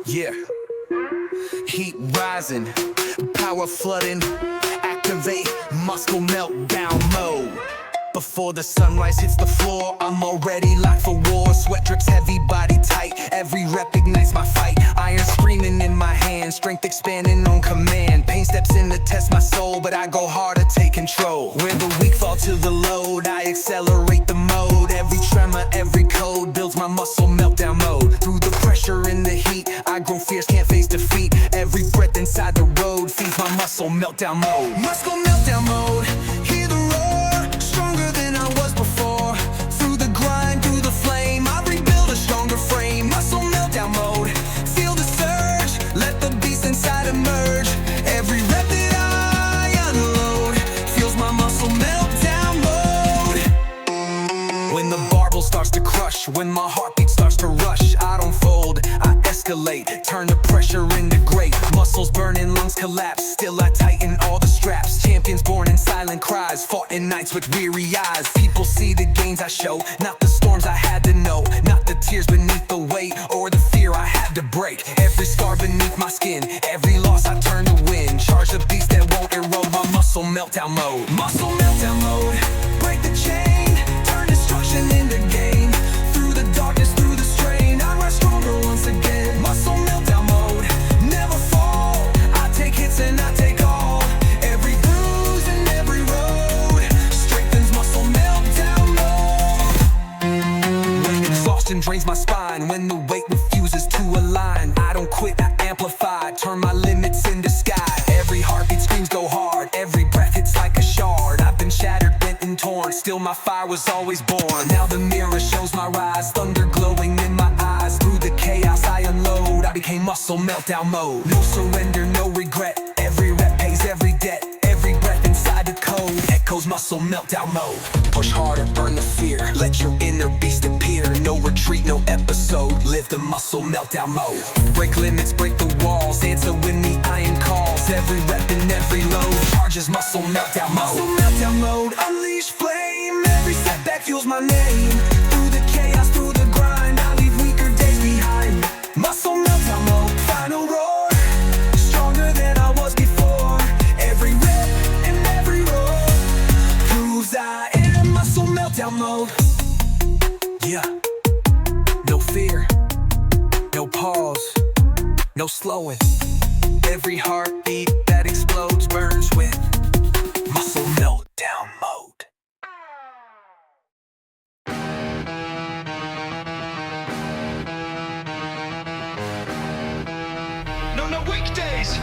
Yeah. Heat rising, power flooding, activate muscle meltdown mode. Before the sunrise hits the floor, I'm already locked for war. Sweat drips heavy, body tight, every rep ignites my fight. Iron screaming in my hands, strength expanding on command. Pain steps in to test my soul, but I go hard to take control. Where the weak fall to the load, I accelerate the mode. Every tremor, every code builds my muscle meltdown mode. Through the pressure and the heat, I grow fierce, can't face defeat. Every breath inside the road feeds my muscle meltdown mode. Muscle meltdown mode, hear the roar, stronger than I was before. Through the grind, through the flame, I rebuild a stronger frame. Muscle meltdown mode, feel the surge, let the beast inside emerge. Every rep that I unload feels my muscle meltdown mode. When the barbell starts to crush, when my heartbeat starts to rush, I don't fold, I escalate, turn the pressure into great. Muscles burning, lungs collapse, still I tighten all the straps. Champions born in silent cries, fought in nights with weary eyes. People see the gains I show, not the storms I had to know. Not the tears beneath the weight, or the fear I had to break. Every scar beneath my skin, every loss I turn to win. Charge the beast that won't erode my muscle meltdown mode. Muscle meltdown mode, break the chain, turn destruction into gain. Through the darkness, through the strain, I rise stronger once again. Muscle meltdown mode, never fall, I take hits and I take all. Every bruise and every road strengthens muscle meltdown mode. When exhaustion drains my spine, when the weight refuses to align, I don't quit, I amplify, turn my limits into sky. Every heartbeat screams go hard, every breath hits like a shard. I've been shattered, bent and torn, still my fire was always born. Now the mirror shows my rise, thunder glowing in my eyes. Through the chaos I unload, I became muscle meltdown mode. No surrender, no regret, every rep pays every debt. Every breath inside the code echoes muscle meltdown mode. Push harder, burn the fear, let your inner beast appear. No retreat, no episode, live the muscle meltdown mode. Break limits, break the walls, answer when the iron calls. Every rep and every load charges muscle meltdown mode. Muscle meltdown mode, unleash flame. Every setback fuels my name. Through the chaos, through the grind, I leave weaker days behind. Muscle meltdown mode, final roar, stronger than I was before. Every rep and every roar proves I am muscle meltdown mode. Yeah, no fear, no pause, no slowing. Every heartbeat that explodes burns with muscle meltdown mode. No weekdays.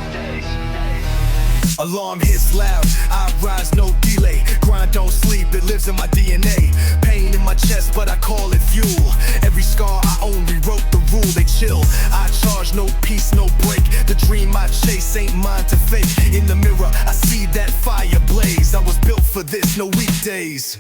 Alarm hits loud, I rise, no delay. Grind, don't sleep, it lives in my DNA. Pain in my chest, but I call it fuel. Every scar, I only wrote the rule, they chill. I charge, no peace, no break. The dream I chase ain't mine to fake. In the mirror, I see that fire blaze. I was built for this, no weekdays.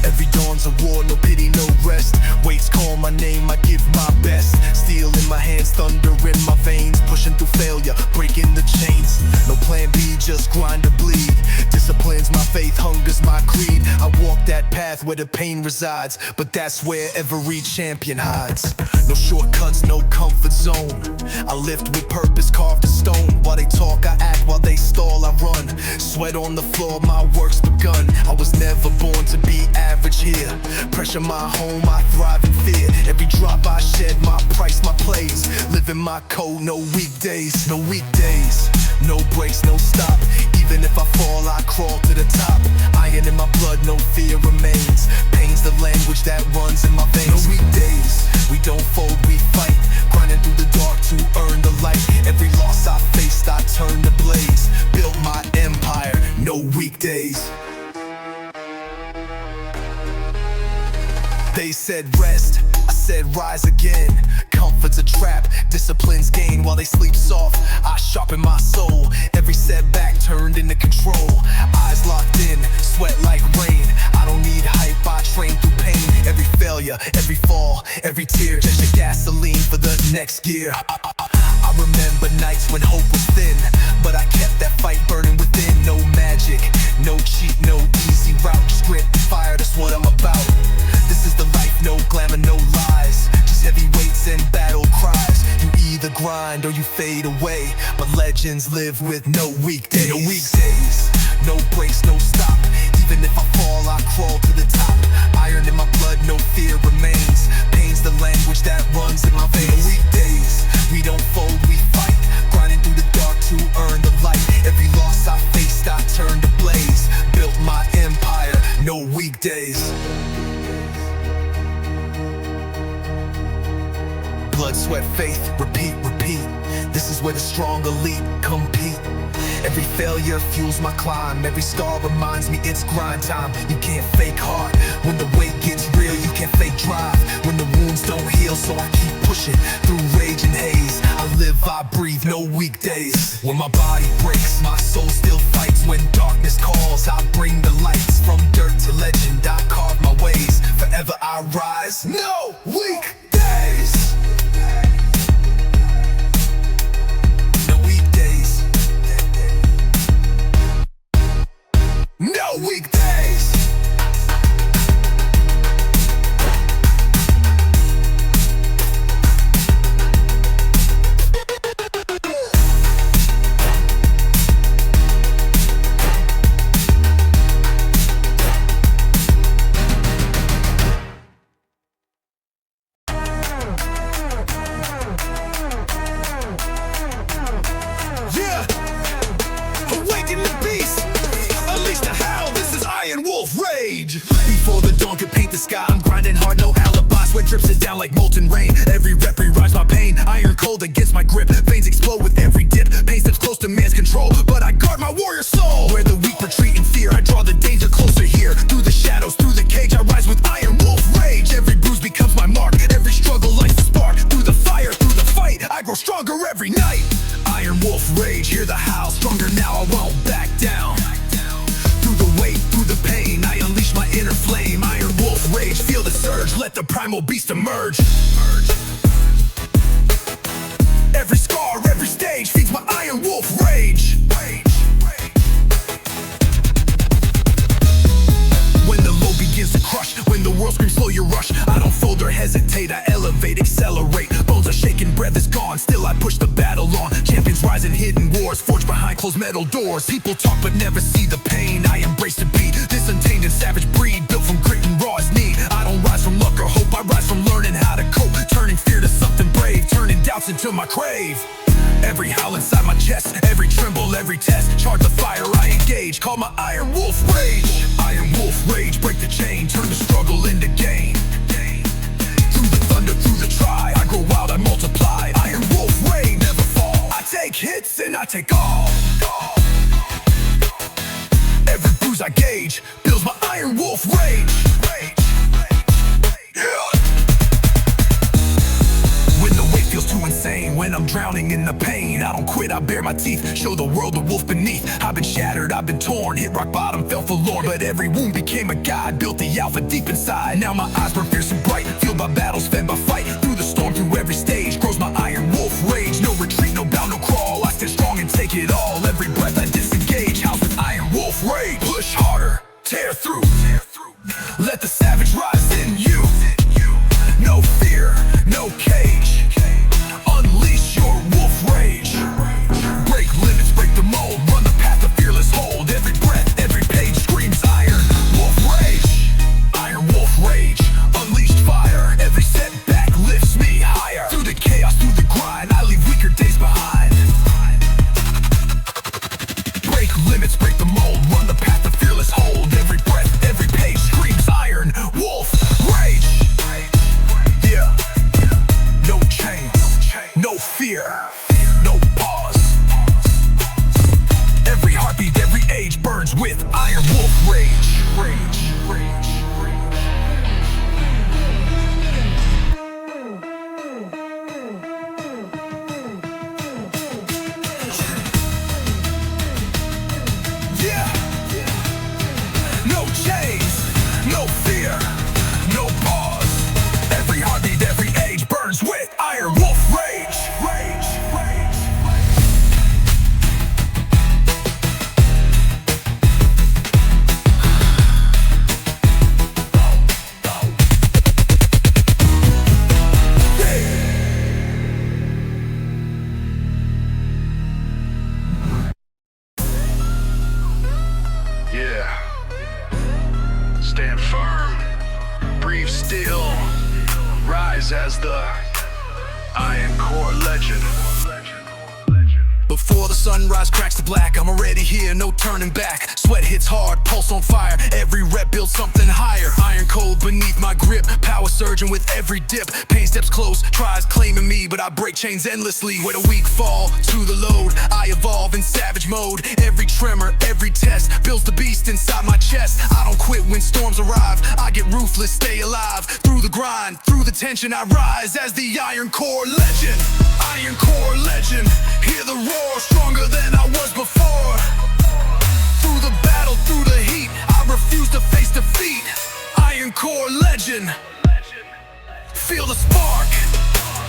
Every dawn's a war, no pity, no rest. Weights call my name, I give my best. Steel in my hands, thunder in my veins. Pushing through failure, breaking the chains. No plan B, just grind to bleed. Discipline's my faith, hunger's my creed. I walk that path where the pain resides, but that's where every champion hides. No shortcuts, no comfort zone. I lift with purpose, carved in stone. While they talk, I act, while they stall, I run. Sweat on the floor, my work's begun. I was never born to be average here. Pressure my home, I thrive in fear. Every drop I shed, my price, my plays. Living my code, no weekdays, no weekdays. No breaks, no stop. Even if I fall, I crawl to the top. Iron in my blood, no fear remains. Pain's the language that runs in my veins. No weekdays, we don't fold, we fight. Grinding through the dark to earn the light. Every loss I faced, I turned to blaze. Built my empire, no weekdays. They said rest, I said rise again. Comfort's a trap, discipline's gain. While they sleep soft, I sharpen my soul. Every setback turned into control. Eyes locked in, sweat like rain. I don't need hype, I train through pain. Every failure, every fall, every tear, just a gasoline for the next gear. I remember nights when hope was thin, but I kept that fight burning within. No magic, no cheat, no easy route. Script, fire, that's what I'm about. This is the life, no glamour, grind or you fade away. But legends live with no weekdays. No weekdays, no breaks, no stop. Even if I fall, I crawl to the top. Iron in my blood, no fear remains. Pain's the language that runs in my veins. No weekdays, we don't fold, we fight. Grinding through the dark to earn the light. Every loss I faced, I turned to blaze. Built my empire, no weekdays. Blood, sweat, faith, repeat, repeat. This is where the strong elite compete. Every failure fuels my climb. Every scar reminds me it's grind time. You can't fake hard. When the weight gets real, you can't fake drive. When the wounds don't heal, so I keep pushing through rage and haze. I live, I breathe, no weekdays. When my body breaks, my soul still fights. When darkness calls, I bring the lights. From dirt to legend, I carve my ways. Forever I rise, no weekdays. No weekdays. Yeah, awaken the beast. Unleash the howl, this is Iron Wolf Rage. Before the dawn could paint the sky, I'm grinding hard, no alibi. Sweat drips it down like molten rain. Every rep rewrites my pain. Iron cold against my grip. Veins explode with every dip. Pain steps close to man's control, but I guard my warrior soul. Where the weak retreat in fear, I draw the danger closer here. Through the shadows, through the cage, I rise with Iron Wolf Rage. Every bruise becomes my mark. Every struggle lights a spark. Through the fire, through the fight, I grow stronger every night. Iron Wolf Rage, hear the howl. Stronger now, I won't back down. Through the weight, through the pain, I unleash my inner flame. Iron Wolf Rage, feel the surge, let the primal beast emerge. Every scar, every stage feeds my Iron Wolf Rage. When the low begins to crush, when the world screams slow your rush, I don't fold or hesitate, I elevate, accelerate. Bones are shaking, breath is gone, still I push the battle on. Champions rise in hidden wars, forged behind closed metal doors. People talk but never see the pain, I embrace the beat. This untainted savage breed, built from grit and raw as need. I don't rise from luck or hope, I rise from learning how to cope. Turning fear to something brave, turning doubts into my crave. Every howl inside my chest, every tremble, every test. Charge the fire, I engage, call my Iron Wolf Rage. Iron Wolf Rage, break the chain, turn the struggle into gain. Through the thunder, through the try, I grow wild, I multiply. Iron Wolf Rage, never fall. I take hits and I take all. Every bruise I gauge, builds my Iron Wolf Rage. When the weight feels too insane, when I'm drowning in the pain, I don't quit, I bare my teeth, show the world the wolf beneath. I've been shattered, I've been torn, hit rock bottom, fell forlorn, but every wound became a guide, built the alpha deep inside. Now my eyes burn fierce and bright, fueled by battles, fed by fight. Through the storm, through every stage, grows my Iron Wolf Rage. No retreat, no bound, no crawl, I stand strong and take it all. Every breath I disengage, house with Iron Wolf Rage. Push harder, tear through, let the savage rise in you. No fear, no cage, unleash your wolf rage. Break limits, break the mold, run the path of fearless hold. Every breath, every page screams Iron Wolf Rage. Iron Wolf Rage, unleashed fire. Every setback lifts me higher. Through the chaos, through the grind, I leave weaker days behind. Break limits, break the mold, run the path of fearless hold. Every breath, believe still. Rise as the Iron Core legend. Before the sunrise cracks the black, I'm already here, no turning back. Sweat hits hard, pulse on fire, every rep builds something higher. Iron cold beneath my grip, power surging with every dip. Pain steps close, tries claiming me, but I break chains endlessly. Where the weak fall to the load, I evolve in savage mode. Every tremor, every test, builds the beast inside my chest. I don't quit when storms arrive, I get ruthless, stay alive. Through the grind, through the tension, I rise as the Iron Core legend. Iron Core legend, hear the roar, stronger than I was before. Through the battle, through the heat, I refuse to face defeat. Iron Core legend, feel the spark,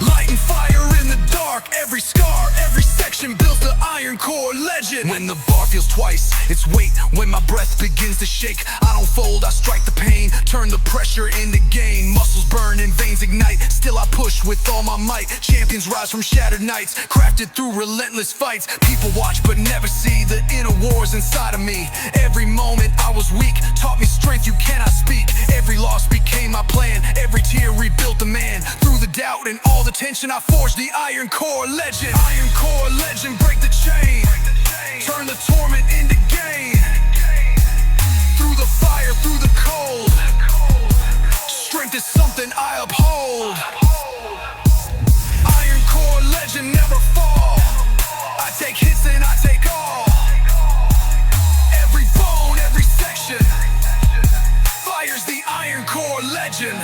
lighting fire in the dark. Every scar, every section builds the Iron Core legend. When the bar feels twice its weight, when my breath begins to shake, I don't fold, I strike the pain, turn the pressure into gain. Muscles burn and veins ignite, still I push with all my might. Champions rise from shattered nights, crafted through relentless fights. People watch but never see the inner wars inside of me. Every moment I was weak, taught me strength you cannot speak. Every loss became my plan, every tear rebuilt the man. Through the doubt and all the tension, I forged the Iron Core legend. Iron Core legend, break the chain, turn the torment into gain. Through the fire, through the cold, strength is something I uphold. Iron Core legend, never fall. I take hits and I take all. Every bone, every section, fire's the Iron Core legend.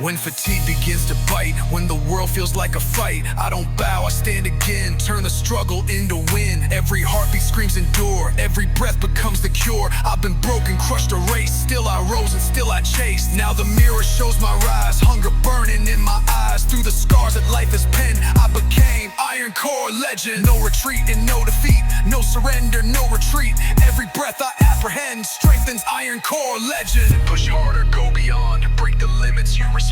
When fatigue begins to bite, when the world feels like a fight, I don't bow, I stand again, turn the struggle into win. Every heartbeat screams endure, every breath becomes the cure. I've been broken, crushed, erased, still I rose and still I chased. Now the mirror shows my rise, hunger burning in my eyes. Through the scars that life has penned, I became Iron Core legend. No retreat and no defeat, no surrender, no retreat. Every breath I apprehend strengthens Iron Core legend. Push harder, go beyond, break the limits, you respond.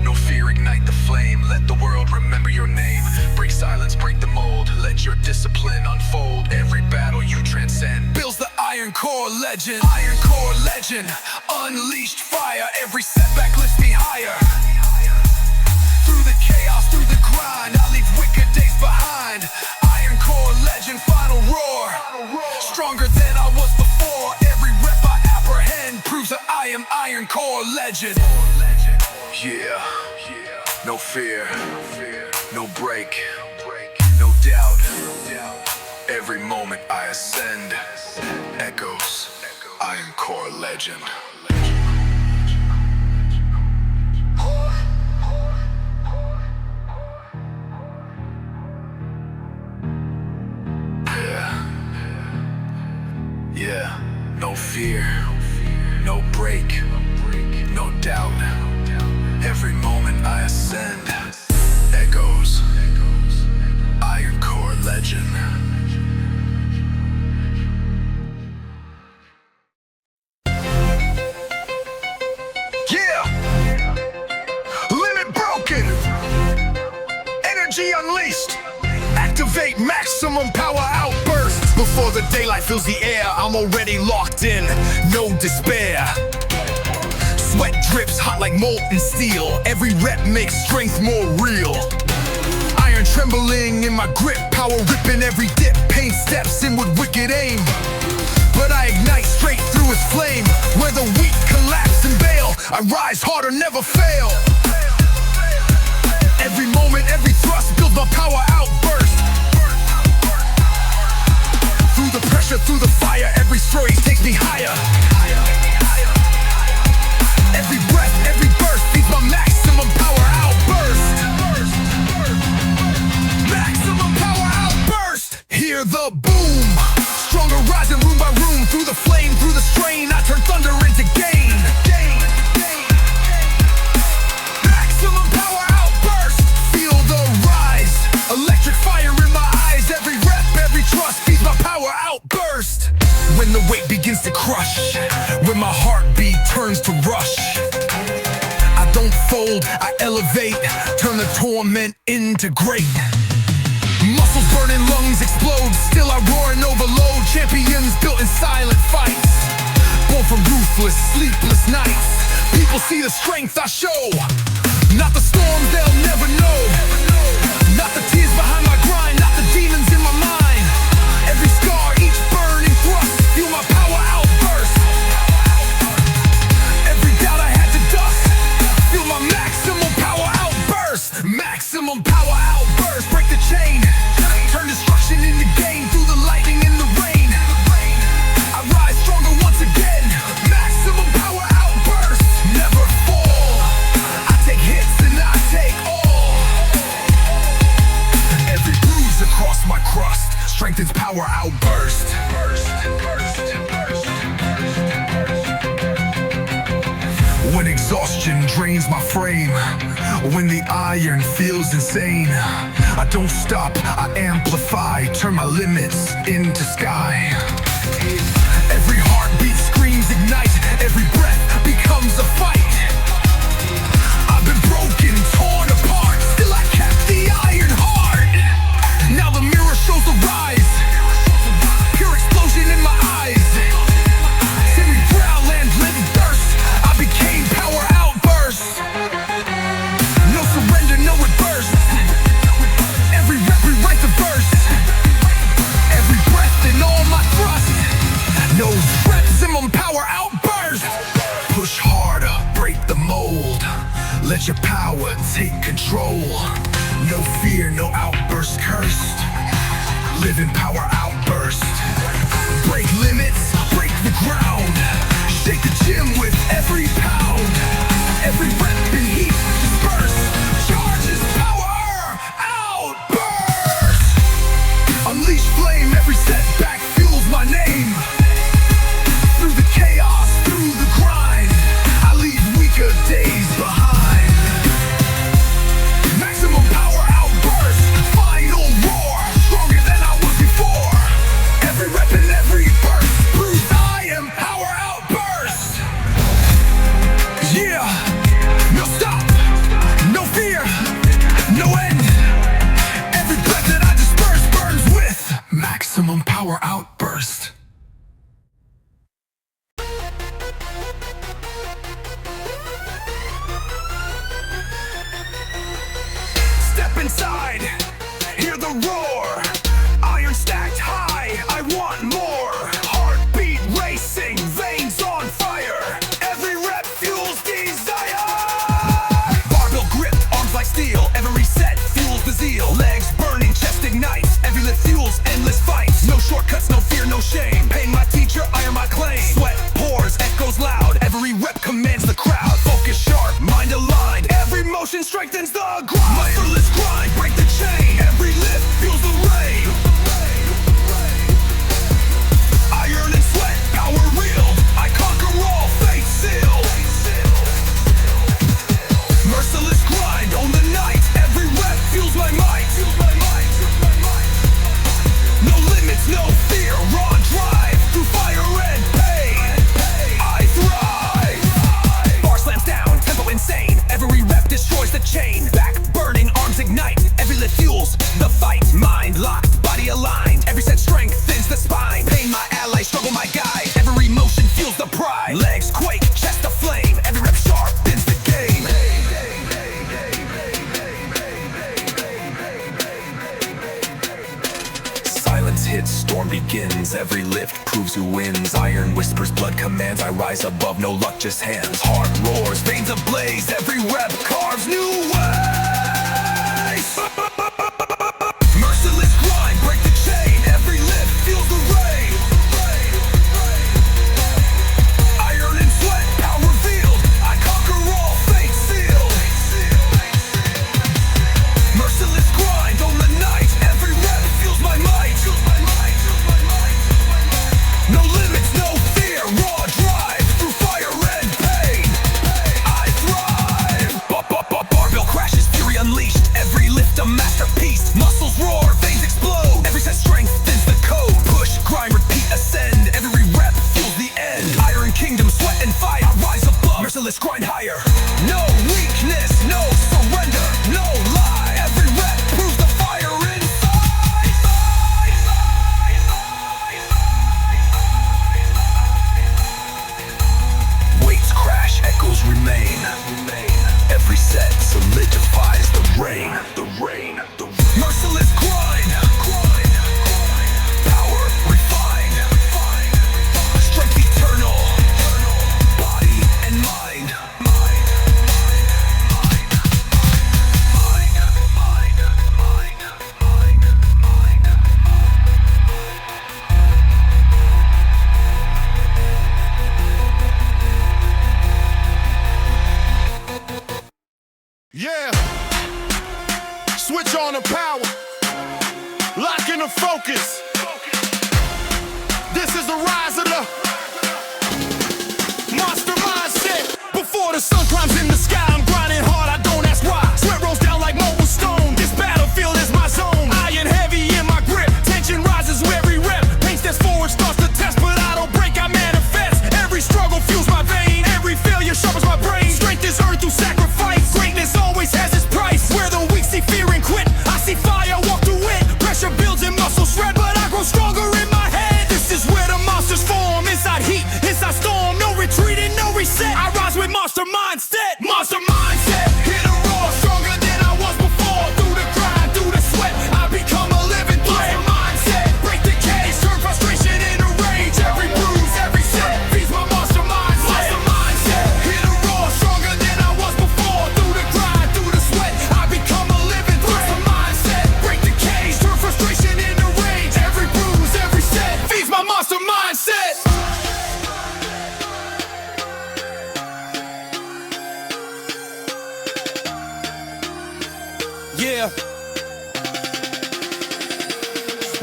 No fear, ignite the flame, let the world remember your name. Break silence, break the mold, let your discipline unfold. Every battle you transcend builds the Iron Core legend. Iron Core legend, unleashed fire, every setback lifts me higher. Through the chaos, through the grind, I leave wicked days behind. Iron Core legend, final roar, stronger than I was before. Every rep I apprehend proves that I am Iron Core legend. Yeah, no fear, no break, no doubt. Every moment I ascend, echoes, Iron Core legend. Yeah, no fear, no break, no doubt. Every moment I ascend, echoes, Iron Core legend. Yeah! Limit broken! Energy unleashed! Activate maximum power outburst! Before the daylight fills the air, I'm already locked in, no despair. Sweat drips hot like molten steel. Every rep makes strength more real. Iron trembling in my grip, power ripping every dip. Pain steps in with wicked aim, but I ignite straight through its flame. Where the weak collapse and bail, I rise harder, never fail. Every moment, every thrust builds my power outburst. Through the pressure, through the fire, every story takes me higher. Every breath, every burst feeds my maximum power outburst. Maximum power outburst. Hear the boom, stronger rising room by room. Through the flame, through the strain, I turn thunder into gain. Maximum power outburst. Feel the rise, electric fire in my eyes. Every rep, every trust feeds my power outburst. When the weight begins to crush, when my heartbeat turns to rush, I don't fold, I elevate, turn the torment into great. Muscles burning, lungs explode, still I roar and overload. Champions built in silent fights, born from ruthless, sleepless nights. People see the strength I show, not the storms they'll never know, not the tears behind my grind, not the demons in my mind. Every scar, each burning thrust, feel my power outburst. Every doubt I had to dust, feel my maximum power outburst. Maximum power outburst, break the chain, turn destruction into gain through the lightning and the rain. I rise stronger once again, maximum power outburst, never fall. I take hits and I take all. Every bruise across my crust strengthens power outburst. When exhaustion drains my frame, when the iron feels insane, I don't stop, I amplify, turn my limits into sky. Every heartbeat screams ignite, every breath becomes a fight. I've been broken, torn apart, still I kept the iron heart. Now the mirror shows the rise, pure explosion in my eyes. Semi-brow land living thirst, I became power outburst. No surrender, no reverse. Every rep rewrite the verse. Every breath and all my thrust, no maximum power outburst. Push harder, break the mold, let your power take control. No fear, no outburst cursed, live in power outburst. Break limits, break the ground, shake the gym with every pound. Every rep and heat disperse, charges power outburst. Unleash flame, every setback fuels my name. Through the chaos, through the grind, I leave weaker days behind. Maximum power outburst, final roar, stronger than I was before. Every rep and every burst, proves I am power outburst. Yeah, no stop, no fear, no end. Every breath that I disperse burns with maximum power outburst. Step inside, hear the roar. Iron stacked high, I want more. Heartbeat racing, veins on fire. Every rep fuels desire. Barbell grip, arms like steel. Every set fuels the zeal. Legs burning, chest ignites. Every lift fuels endless fights. No shortcuts, no fear, no shame. Paying my teacher, I am my claim. Sweat pours, echoes loud. Every rep commands the crowd. Focus sharp, mind aligned. Every motion strengthens the grind. Muscleless grind, break the chain. Every lift fuels the rain. Iron and sweat, power real. I conquer all, fate sealed. Merciless grind, own the night. Every rep fuels my might. No limits, no fear, raw drive. Through fire and pain, I thrive. Bar slams down, tempo insane. Every rep destroys the chain. Back burning, arms ignite. Every lift fuels the fight. Mind locked, body aligned. Every set strengthens the spine. Pain my ally, struggle my guide. Every motion fuels the pride. Legs quake, chest aflame. Every rep sharpens the game. Silence hits, storm begins. Every lift proves who wins. Iron whispers, blood commands. I rise above, no luck, just hands. Heart roars, veins ablaze. Every rep carves new ways. Merciless grind, break the chain. Every lift feels the rain. Iron and sweat, power revealed. I conquer all, fate sealed. Merciless grind, own the night. Every rep feels my might. No limits, no fear, raw drive. Through fire and pain, I Yeah. Switch on the power. Lock in the focus. This is the rise of the monster mindset. Before the sun climbs in the sky, I'm grinding hard, I don't ask why. Sweat rolls down like molten stone. This battlefield is my zone. Iron heavy in my grip. Tension rises with every rep. Pain steps forward, starts to test, but I don't break, I manifest. Every struggle fuels my vein. Every failure sharpens my brain. Strength is earned through sacrifice. Greatness always has its price. Where the weak see fear and quit, I see fire, walk through it. Pressure builds and muscles shred, but I grow stronger in my head. This is where the monsters form. Inside heat, inside storm. No retreating, no reset. I rise with monster mindset. Monster mindset. Hit a roar, stronger than I was before. Through the grind, through the sweat, I become a living threat. Monster mindset. Break the cage, turn frustration into rage. Every bruise, every set feeds my monster mindset. Monster mindset. Hit a roar, stronger than I was before. Through the grind, through the sweat, I become a living threat. Monster mindset. Break the cage, turn frustration into rage. Every bruise, every set feeds my monster mindset. Yeah.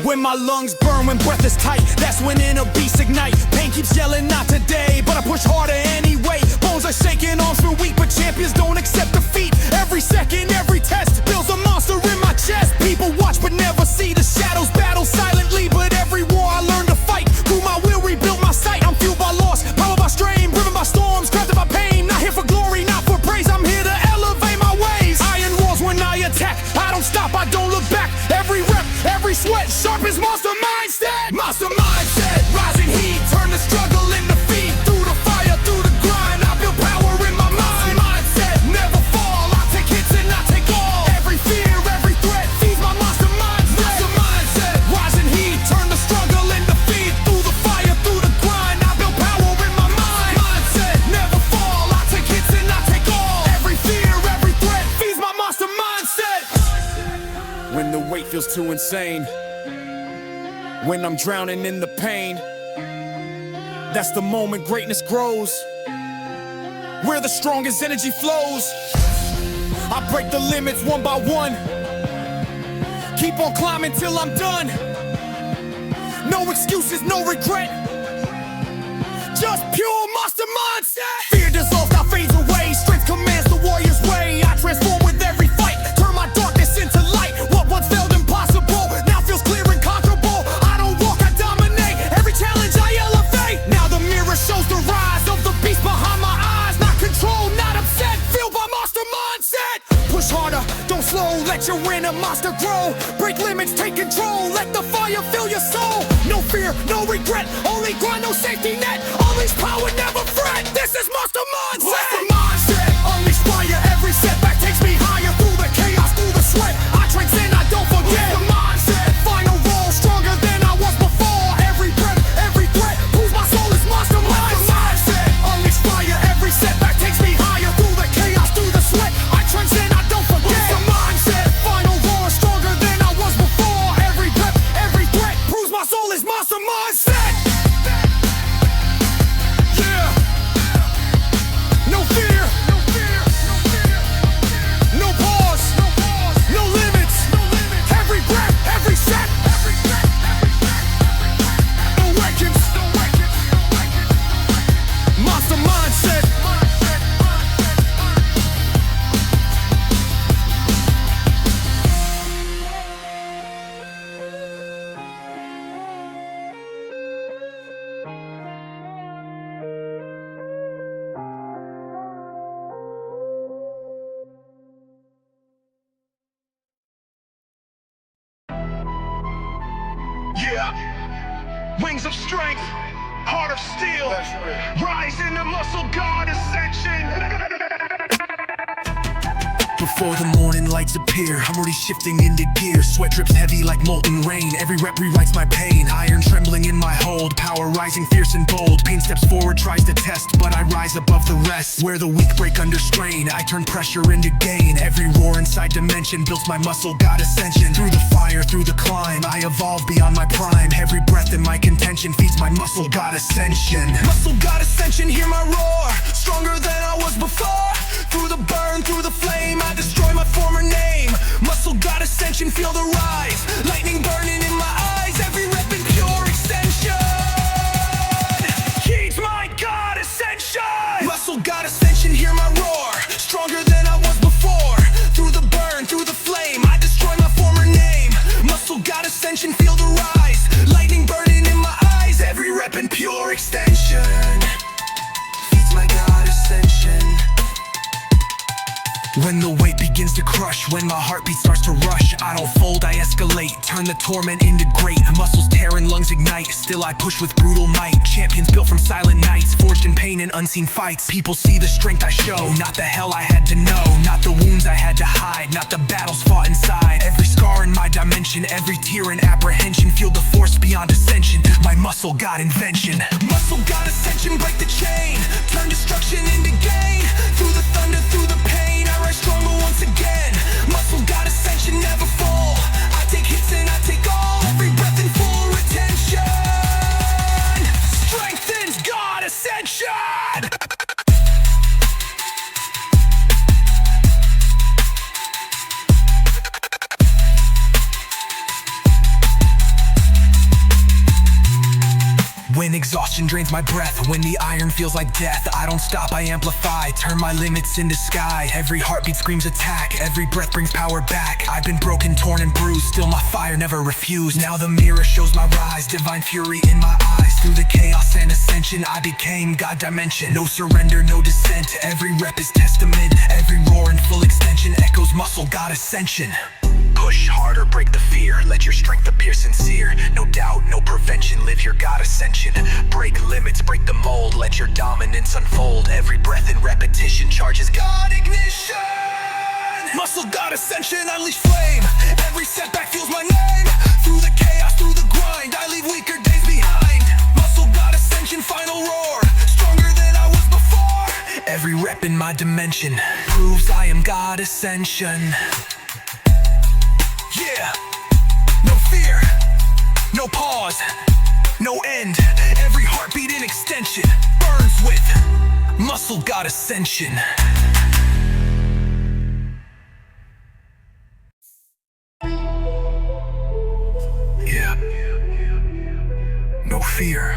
When my lungs burn, when breath is tight, that's when inner beasts ignite. Pain keeps yelling, not today, but I push harder anyway. Bones are shaking, arms feel weak, but champions don't accept defeat. Every second, every test builds a monster in my chest. People watch but never see the shadows battle silently, but every war I learn to fight. Through my will, rebuild my sight. I'm fueled by loss, powered by strain, driven by storms, crafted by pain. Not here for glory, not for praise, I'm here to elevate my ways. Iron walls when I attack, I don't stop, I don't look back. Every rep, every sweat, sharp as monster mindset. Monster mindset, rising heat, turn the struggle into defeat. Through the fire, through the grind, I build power in my mind. Mindset, never fall, I take hits and I take all. Every fear, every threat feeds my monster mindset. Monster mindset, rising heat, turn the struggle into defeat. Through the fire, through the grind, I build power in my mind. Mindset, never fall, I take hits and I take all. Every fear, every threat feeds my monster mindset. When the weight feels too insane, when I'm drowning in the pain, that's the moment greatness grows, where the strongest energy flows. I break the limits one by one, keep on climbing till I'm done. No excuses, no regret, just pure monster mindset. Fear dissolves, now fades away. Strength commands the warrior's way. I transform with every fight, turn my darkness into light. What once felt impossible now feels clear and conquerable. I don't walk, I dominate. Every challenge I elevate. Now the mirror shows the rise of the beast behind my eyes. Not controlled, not upset, fueled by monster mindset. Push harder, don't slow, let your inner monster grow. Break limits, take control, let the fire fill your soul. No fear, no regret, only grind, no safety net. Unleash power, never fret, this is monster mindset. Monster mindset, unleash fire, every setback takes me higher. Through the chaos, through the sweat, I transcend, I don't forget. Monster mindset, final roll, stronger than I was before. Every breath, every threat, proves my soul is monster mindset. Unleash fire, every setback takes me higher. Through the chaos, through the sweat, I transcend, I don't forget. Monster mindset, final roll, stronger than I was before. Every breath, every threat, proves my soul is monster mindset. Yeah. No fear, no fear, no fear. No pause, no pause, no limits, no limits. Every breath, every set, every breath, every breath. No records, no records, no records. Monster mindset. Yeah, wings of strength, heart of steel, rise in the muscle god ascension. Before the morning lights appear, I'm already shifting into gear. Sweat drips heavy like molten rain. Every rep rewrites my pain. Iron trembling in my hold, power rising fierce and bold. Pain steps forward, tries to test, but I rise above the rest. Where the weak break under strain, I turn pressure into gain. Every roar inside dimension builds my muscle god ascension. Through the fire, through the climb, I evolve beyond my prime. Every breath in my contention feeds my muscle god ascension. Muscle god ascension, hear my roar, stronger than I was before. Through the burn, through the flame, I ascension, feel the rise. Lightning burning in my eyes, every rep in pure extension. Heat my God ascension. Muscle God ascension, hear my roar. Stronger than I was before. Through the burn, through the flame, I destroy my former name. Muscle God ascension, feel the rise. Lightning burning in my eyes, every rep in pure extension. Feeds my God ascension. When the weight begins to crush, when my heartbeat starts to rush, I don't fold, I escalate, turn the torment into great. Muscles tear and lungs ignite, still I push with brutal might. Champions built from silent nights, forged in pain and unseen fights. People see the strength I show, not the hell I had to know, not the wounds I had to hide, not the battles fought inside. Every scar in my dimension, every tear and apprehension, feel the force beyond ascension, my muscle God invention. Muscle God ascension, break the chain, turn destruction into gain. Through the thunder, through the pain, I rise stronger once again. Muscle God ascension, never fall. I take hits and I take all, every breath in full retention. Strengthens God ascension. When exhaustion drains my breath, when the iron feels like death, I don't stop, I amplify, turn my limits into sky. Every heartbeat screams attack, every breath brings power back. I've been broken, torn and bruised, still my fire never refused. Now the mirror shows my rise, divine fury in my eyes. Through the chaos and ascension, I became God dimension. No surrender, no dissent, every rep is testament. Every roar in full extension echoes muscle God ascension. Push harder, break the fear, let your strength appear sincere. No doubt, no prevention, live your God ascension. Break limits, break the mold, let your dominance unfold. Every breath in repetition charges God ignition. Muscle God ascension, unleash flame. Every setback fuels my name. Through the chaos, through the grind, I leave weaker days behind. Muscle God ascension, final roar, stronger than I was before. Every rep in my dimension proves I am God ascension. Yeah, no fear, no pause, no end. Every heartbeat in extension burns with muscle God ascension. Yeah, no fear,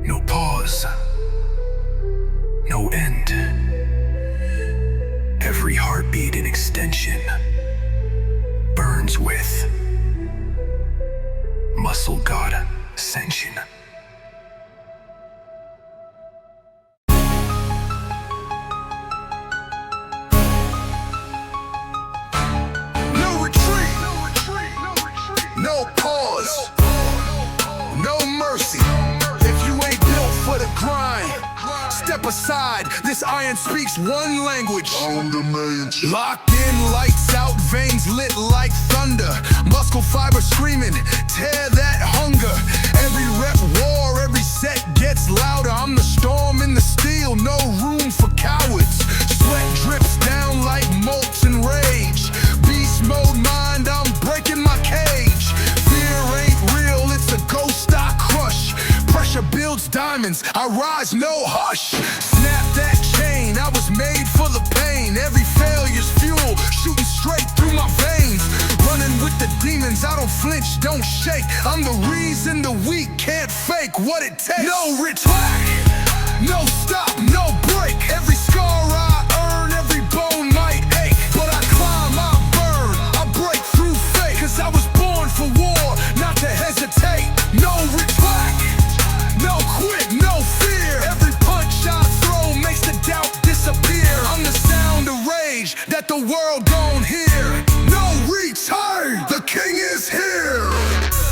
no pause, no end. Every heartbeat in extension burns with muscle God ascension. No retreat, no pause, no mercy. If you ain't built for the grind, step aside, this iron speaks one language. Domination. Locked in, lights out, veins lit like thunder. Muscle fiber screaming, tear that hunger. Every rep war, every set gets louder. I'm the storm in the steel, no room for cowards. Sweat drips down like molten rage. Beast mode mind, I'm breaking my cage. Fear ain't real, it's a ghost I crush. Pressure builds diamonds, I rise, no hush. Snap that chain, I was made for the pain. Every failure's fuel, shooting straight through my veins. Running with the demons, I don't flinch, don't shake. I'm the reason the weak can't fake what it takes. No retreat, no stop, no break. Every scar I earn, every bone might ache. But I climb, I burn, I break through fate. Cause I was born for war, not to hesitate. No retreat, no quit, no fear. Every punch I throw makes the doubt disappear. I'm the sound of rage that the world don't hear. No return, the king is here.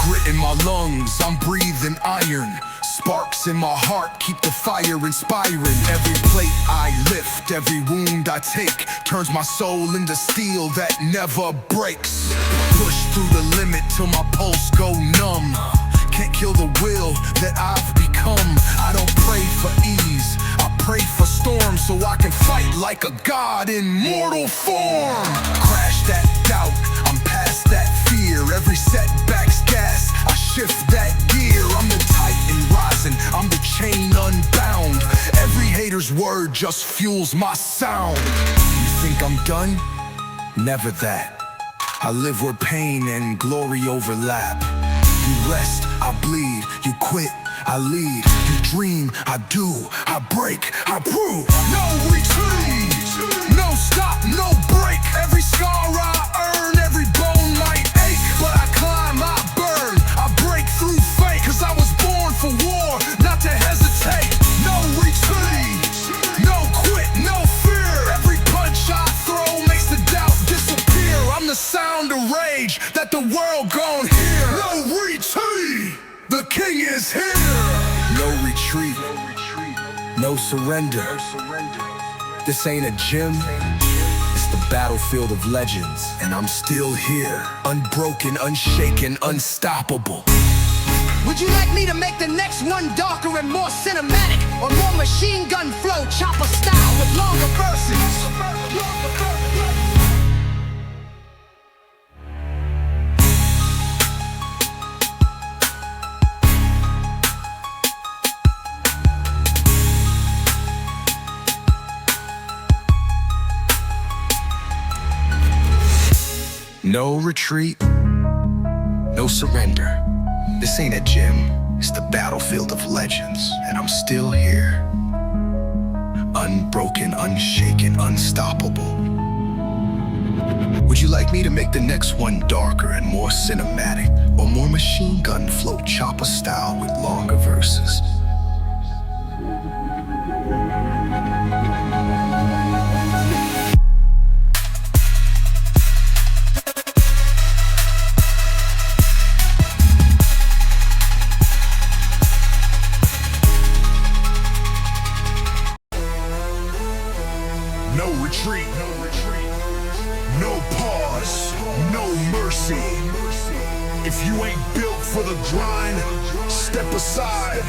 Grit in my lungs, I'm breathing iron. Sparks in my heart keep the fire inspiring. Every plate I lift, every wound I take turns my soul into steel that never breaks. Push through the limit till my pulse go numb. Can't kill the will that I've become. I don't pray for ease, I pray for storms, so I can fight like a god in mortal form. Crash that doubt, I'm past that fear. Every setback's gas, I shift that gear. I'm the titan rising, I'm the chain unbound. Every hater's word just fuels my sound. You think I'm done? Never that. I live where pain and glory overlap. You rest, I bleed. You quit, I lead. You dream, I do. I break, I prove. No retreat, no stop, no break. Every scar I earn, every bone might ache, but I climb, I burn, I break through fate. Cause I was born for war, not to hesitate. No retreat, no quit, no fear. Every punch I throw makes the doubt disappear. I'm the sound of rage that the world gon' hear. No retreat, the king is here. No retreat, no surrender. This ain't a gym, it's the battlefield of legends. And I'm still here, unbroken, unshaken, unstoppable. Would you like me to make the next one darker and more cinematic? Or more machine gun flow, chopper style with longer verses? No retreat, no surrender. This ain't a gym, it's the battlefield of legends. And I'm still here, unbroken, unshaken, unstoppable. Would you like me to make the next one darker and more cinematic? Or more machine gun flow, chopper style with longer verses? No retreat, no pause, no mercy. If you ain't built for the grind, step aside.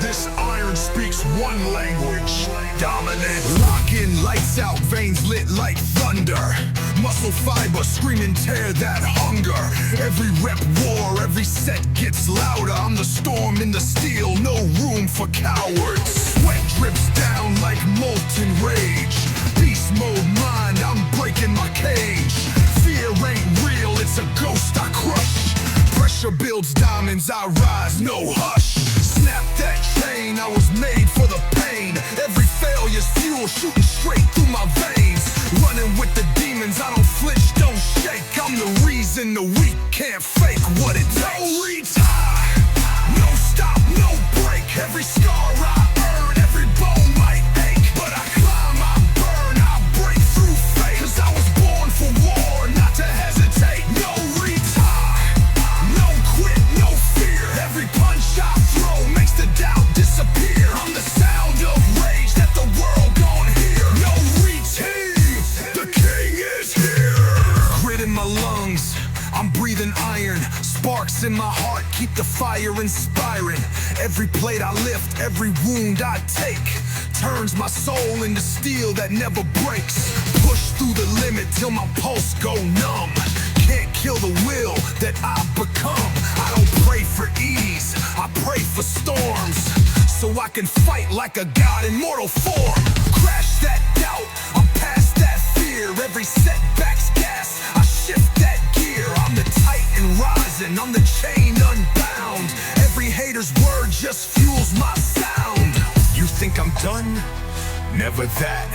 This iron speaks one language, dominant. Lock in, lights out, veins lit like thunder. Muscle fiber screaming, tear that hunger. Every rep war, every set gets louder. I'm the storm in the steel, no room for cowards. Sweat drips down like molten rage. Beast mode mind, I'm breaking my cage. Fear ain't real, it's a ghost I crush. Pressure builds diamonds, I rise, no hush. Snap that chain, I was made for the pain. Every failure's fuel shooting straight through my veins. Running with the demons, I don't flinch, don't shake. I'm the reason the weak can't fake what it takes. No retire, no stop, no break. Every scar I earn, every bone might ache, but I climb, I burn, I break through fate. Cause I was born for war, not to hesitate. No retire, no quit, no fear. Every punch I throw makes the doubt disappear. I'm the sound of rage that the world gon' hear. No retreat, the king is here. Grit in my lungs, I'm breathing iron. Sparks in my heart keep the fire inspiring. Every plate I lift, every wound I take turns my soul into steel that never breaks. Push through the limit till my pulse go numb. Can't kill the will that I've become. I don't pray for ease, I pray for storms, so I can fight like a god in mortal form. Crash that doubt, I'm past that fear. Every setback's gas, I shift that gear. I'm the titan rising, I'm the chain unbound. Every hater's word just fuels my sound. You think I'm done? Never that.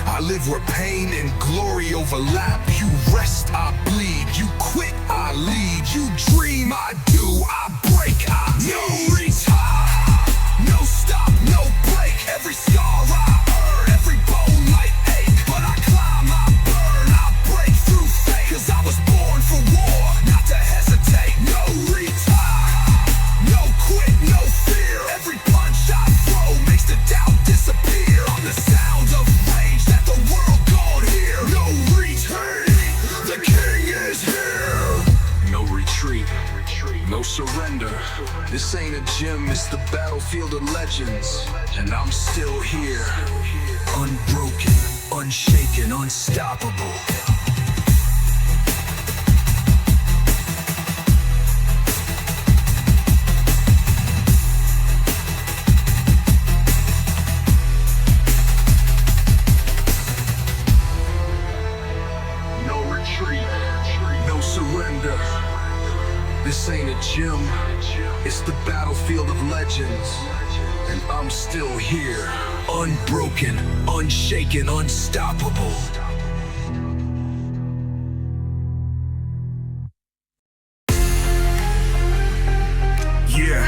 I live where pain and glory overlap. You rest, I bleed. You quit, I lead. You dream, I do. I break, I no retire, no stop, no break. Every scar I earn, every bone might ache, but I climb, I burn, I break through fate. Cause I was born for war, not to hesitate. No retire, no quit, no fear. Every punch I throw makes the doubt disappear. I'm the sound of rage that the world gon' hear. No retreat, the king is here. No retreat, no surrender. This ain't a gym, it's the battlefield of legends. And I'm still here, unbroken, unshaken, unstoppable. No retreat, no This ain't a gym, it's the battlefield of legends. And I'm still here, unbroken, unshaken, unstoppable. Yeah,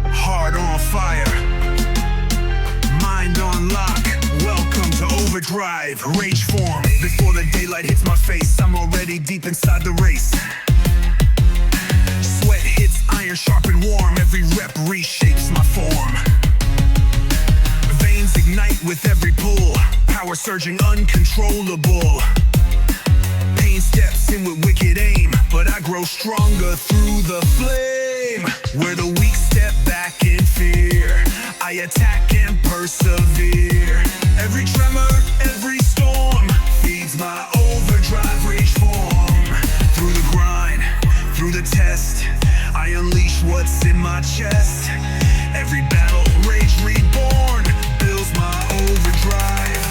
heart on fire, mind on lock. Welcome to overdrive, rage form. Before the daylight hits my face, I'm already deep inside the race. Sweat hits iron sharp and warm, every rep reshapes my form. Veins ignite with every pull, power surging uncontrollable. Pain steps in with wicked aim, but I grow stronger through the flame. Where the weak step back in fear, I attack and persevere. Every tremor, every storm feeds my overdrive rage form. Through the grind, through the test, I unleash what's in my chest. Every battle, rage reborn, builds my overdrive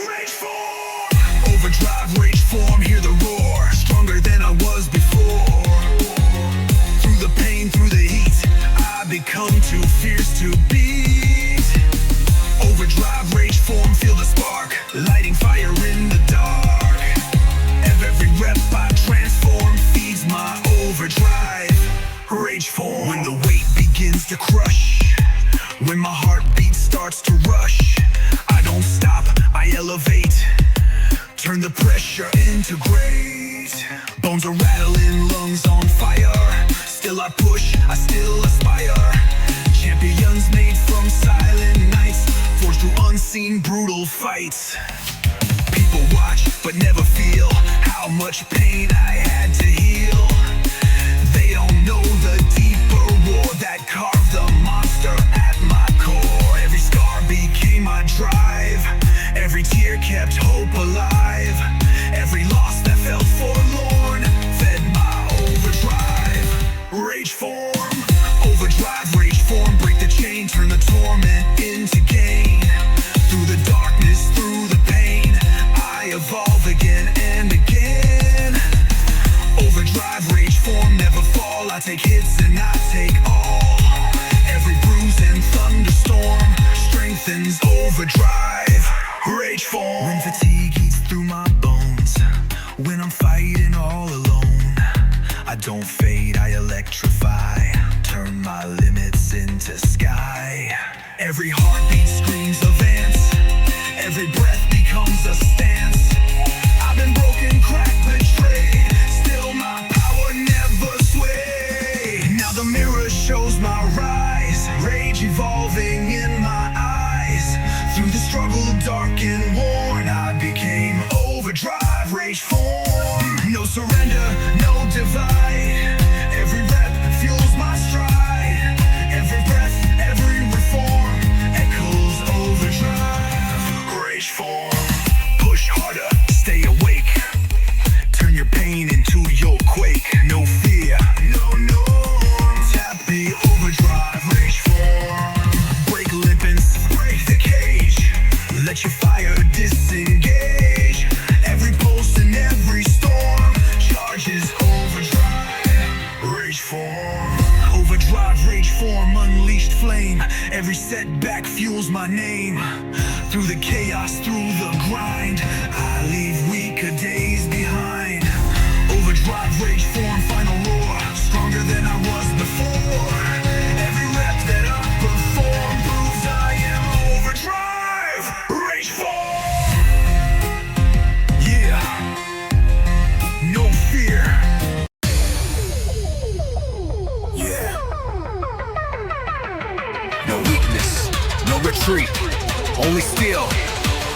rage form. Overdrive rage form, hear the roar, stronger than I was before. Through the pain, through the heat, I become too fierce to beat. Overdrive rage form, feel the spark, lighting fire in the dark. Every rep I transform feeds my overdrive rage form. When the weight begins to crush, when my heartbeat starts to rush, I don't stop, I elevate, turn the pressure into grace. Bones are rattling, lungs on fire, still I push, I still aspire. Champions made from silent nights, forged through unseen brutal fights. People watch but never feel how much pain I had to heal. They don't know the deeper war that carved the monster at my core. Every scar became my drive, every tear kept hope alive. Every loss that felt forlorn fed my overdrive rage form. Overdrive rage form, break the chain, turn the torment into gain. Through the darkness, through the pain, I evolve again and again. Overdrive rage form, never fall, I take hits and I take all. Every bruise and thunderstorm strengthens overdrive rage form. When fatigue eats through my bones, when I'm fighting all alone, I don't fade, I electrify, turn my limits into sky. Every heartbeat screams advance, every breath becomes a stance. I've been broken, cracked, betrayed, still my power never swayed. Now the mirror shows my rise, rage evolving in my eyes. Through the struggle, dark and worn, I became overdrive rage form. No surrender, no divide, every rep fuels my stride. Every breath, every reform echoes overdrive rage form. Push harder, stay awake, turn your pain into your quake. No fear, no norm, tap the overdrive rage form. Break limpings, break the cage, let your fire disengage. Every pulse and every storm charges overdrive rage form. Overdrive rage form, unleashed flame, every setback fuels my name. Through the chaos, through the grind, I leave weaker days behind. Overdrive rage form, final roar, stronger than I was before. Every rep that I perform proves I am overdrive rage form. Yeah, no fear. Yeah, no weakness, no retreat, only steel.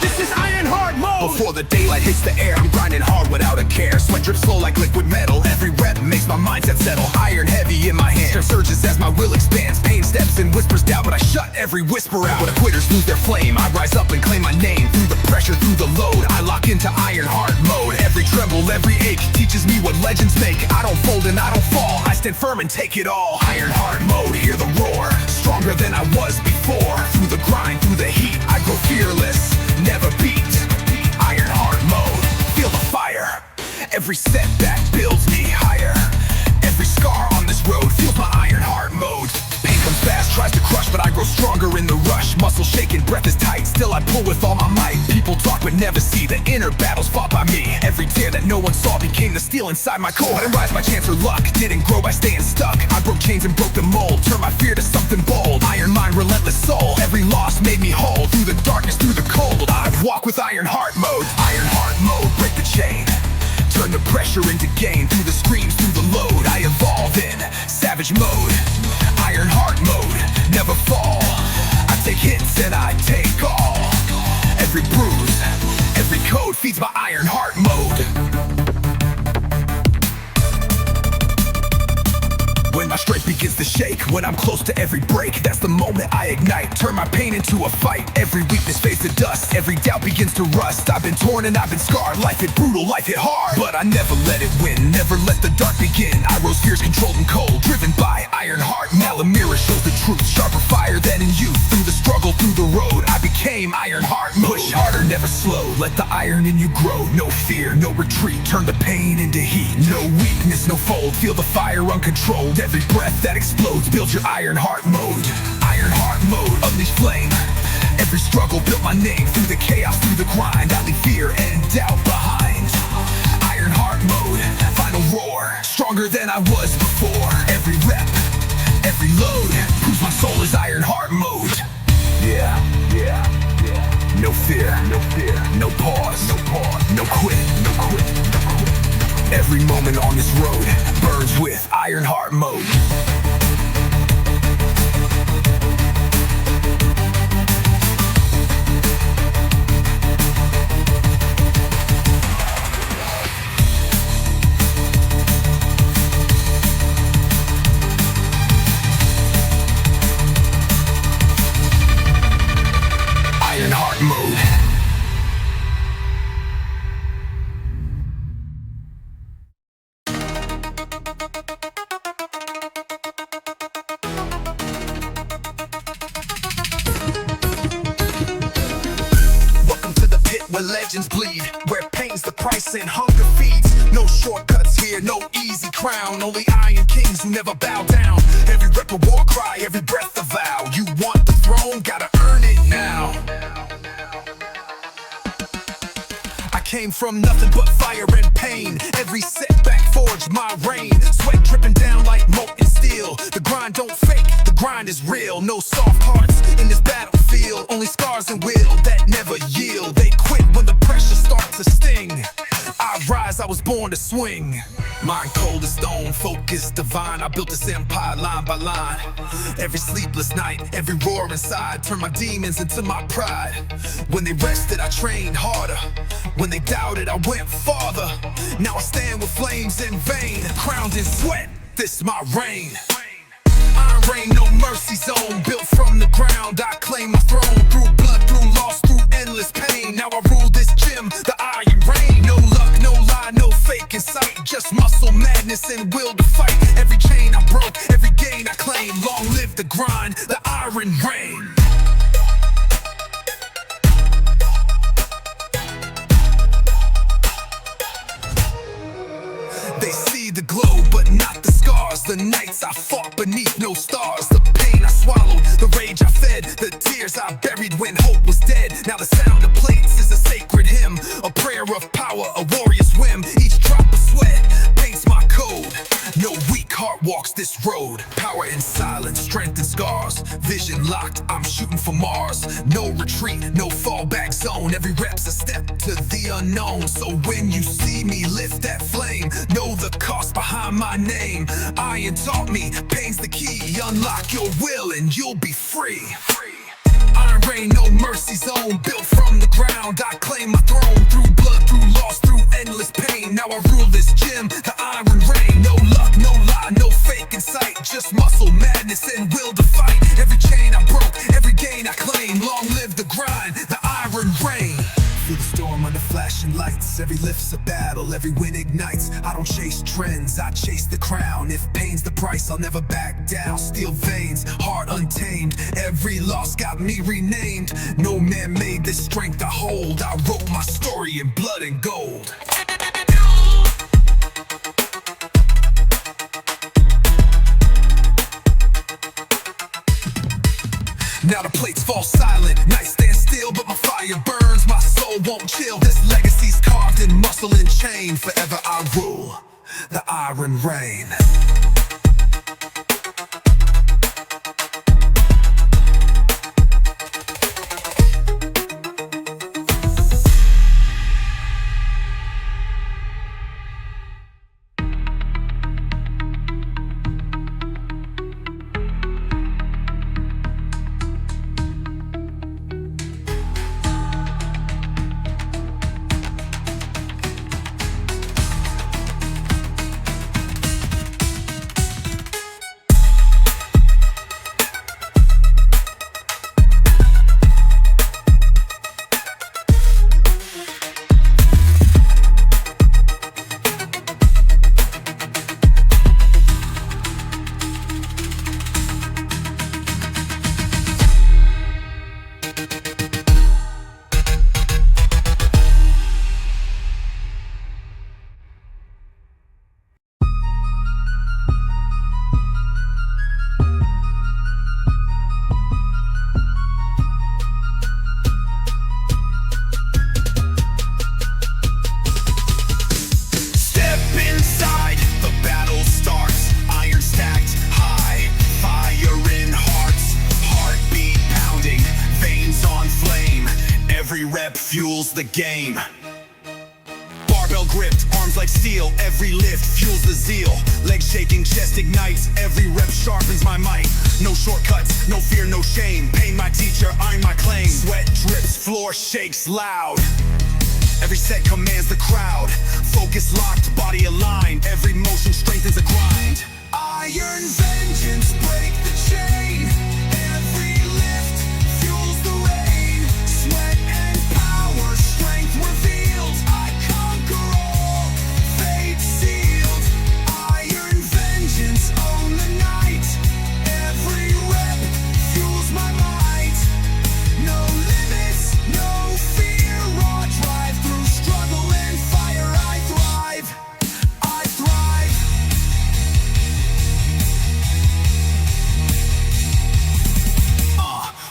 This is iron hard mode. Before the daylight hits the air, I'm grinding hard without a care. Sweat drips slow like liquid metal. Every rep makes my mindset settle. Iron heavy in my hands, strength surges as my will expands. Pain steps and whispers doubt, but I shut every whisper out. When the quitters lose their flame, I rise up and claim my name. Through the pressure, through the load, I lock into iron hard mode. Every tremble, every ache teaches me what legends make. I don't fold and I don't fall, I stand firm and take it all. Iron hard mode, hear the roar, stronger than I was before. Through the grind, through the heat, I grow fearless, never beat. Iron hard mode, feel the fire. Every setback builds me higher. scar on this road, feels my iron heart mode. Pain comes fast, tries to crush, but I grow stronger in the rush. Muscle shaking, breath is tight, still I pull with all my might. People talk but never see the inner battles fought by me. Every tear that no one saw became the steel inside my core. I didn't rise by chance or luck, didn't grow by staying stuck. I broke chains and broke the mold, turned my fear to something bold. Iron mind, relentless soul, every loss made me whole. Through the darkness, through the cold, I walk with iron heart mode. Iron heart mode, break the chain, turn the pressure into gain. Through the screams, through the load, I evolve in savage mode. Iron heart mode, never fall. I take hits and I take all. Every bruise, every code feeds my iron heart mode. When my strength begins to shake, when I'm close to every break, that's the moment I ignite, turn my pain into a fight. Every weakness fades to dust, every doubt begins to rust. I've been torn and I've been scarred, life hit brutal, life hit hard, but I never let it win, never let the dark begin. I rose fierce, controlled and cold, driven by iron heart. Now a mirror shows the truth, sharper fire than in youth. Through the struggle, through the road, I became iron heart mode. Push harder, never slow, let the iron in you grow. No fear, no retreat, turn the pain into heat. No weakness, no fold, feel the fire uncontrolled. Every breath that explodes, build your iron heart mode. Iron heart mode, unleash flame. Every struggle built my name. Through the chaos, through the grind, I leave fear and doubt behind. Iron heart mode, final roar, stronger than I was before. Every rep, every load, proves my soul is iron heart mode. Yeah. No fear, no pause, no quit. Every moment on this road burns with iron heart mode. Iron heart mode. Where legends bleed, where pain's the price and hunger feeds. No shortcuts here, no easy crown. Only iron kings who never bow down. Every rep a war cry, every breath a vow. You want the throne, gotta earn it now. I came from nothing but fire and pain. Every setback forged my reign. Sweat dripping down like molten steel. The grind don't fake, the grind is real. No soft hearts in this battlefield. Only scars and will that never yield. They quit when the pressure starts to sting. I rise, I was born to swing. Mind cold as stone, focus divine. I built this empire line by line. Every sleepless night, every roar inside, turned my demons into my pride. When they rested, I trained harder. When they doubted, I went farther. Now I stand with flames in vain, crowned in sweat, this my reign. Iron reign, no mercy zone, built from the ground. I claim my throne through blood, through loss, through endless pain. Now I rule this gym, the iron reign. No luck, no lie, no fake in sight. Just muscle madness and will to fight. Every chain I broke, every gain I claim. Long live the grind, the iron reign. They see the glow, but not the scars. The nights I fought beneath no stars. The pain I swallowed, the rage I fed, the tears I buried when hope was dead. Now the sound of plates is a sacred hymn, a prayer of power, a warrior's whim. Each drop of sweat paints my code. No weak heart walks this road. Power in silence, strength in scars. Vision locked, I'm shooting for Mars. No retreat, no fallback zone. Every rep's a step to the unknown. So when you see me lift that flame, know the cost behind my name. Iron taught me, pain's the key. Unlock your will and you'll be free. Iron reign, no mercy zone, built from the ground. I claim my throne through blood, through loss, through endless pain. Now I rule this gym, the iron reign. No luck, no lie, no fake in sight. Just muscle madness and will to fight. Every chain I broke, every gain I claim. Long live the grind, the iron reign. Feel the storm under flashing lights. Every lift's a battle, every win ignites. I don't chase trends, I chase the crown. If pain's the price, I'll never back down. Steel veins, heart untamed. Every loss got me renamed. No man made this strength I hold. I wrote my story in blood and gold. This legacy's carved in muscle and chain. Forever I rule the iron reign. Every rep fuels the game. Barbell gripped, arms like steel. Every lift fuels the zeal. Legs shaking, chest ignites. Every rep sharpens my might. No shortcuts, no fear, no shame. Pain my teacher, I'm my claim. Sweat drips, floor shakes loud. Every set commands the crowd. Focus locked, body aligned. Every motion strengthens the grind. Iron vengeance, break the chain. Every lift fuels the rain. Sweat and power, strength revealed. I conquer all, fate sealed. Iron vengeance, own the night. Every rep fuels my might. No limits, no fear, raw drive. Through struggle and fire I thrive. I thrive.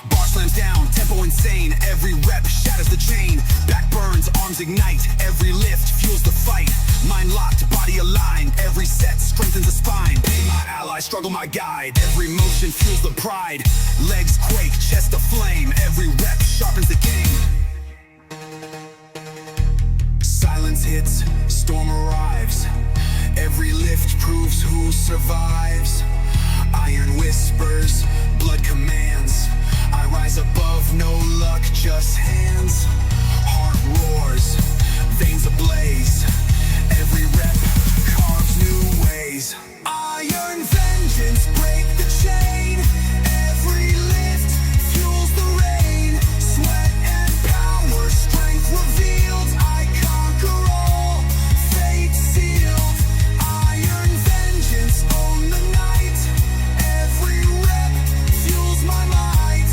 Bar slams down, tempo insane. Every rep shatters the chain. Back burns, arms ignite. Every lift fuels the fight. Mind locked, body aligned. Every set strengthens the spine. Pain my ally, struggle my guide. Every motion fuels the pride. Legs quake, chest aflame. Every rep sharpens the game. Silence hits, storm arrives. Every lift proves who survives. Iron whispers, blood commands. I rise above, no luck, just hands. Heart roars, veins ablaze. Every rep carves new ways. Iron vengeance, break the chain. Every lift fuels the rain. Sweat and power, strength revealed. I conquer all, fate sealed. Iron vengeance, own the night. Every rep fuels my might.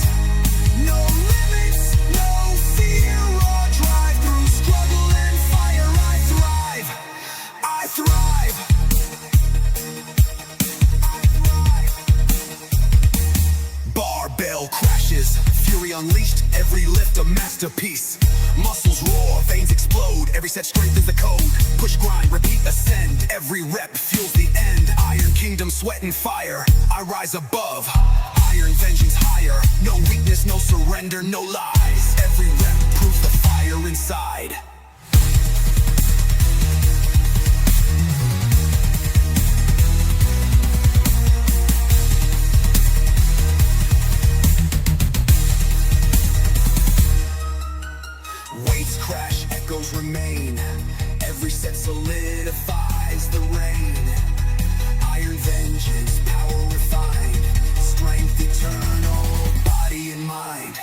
No limits, no fear, raw drive. Through struggle and fire I thrive. I thrive. Barbell crashes, fury unleashed. Every lift a masterpiece. Muscles roar, veins explode. Every set strengthens the code. Push, grind, repeat, ascend. Every rep fuels the end. Iron kingdom, sweat and fire. I rise above. Iron vengeance higher. No weakness, no surrender, no lies. Every rep proves the fire inside. Weights crash, echoes remain. Every set solidifies the reign. Iron vengeance, power refined. Strength eternal, body and mind.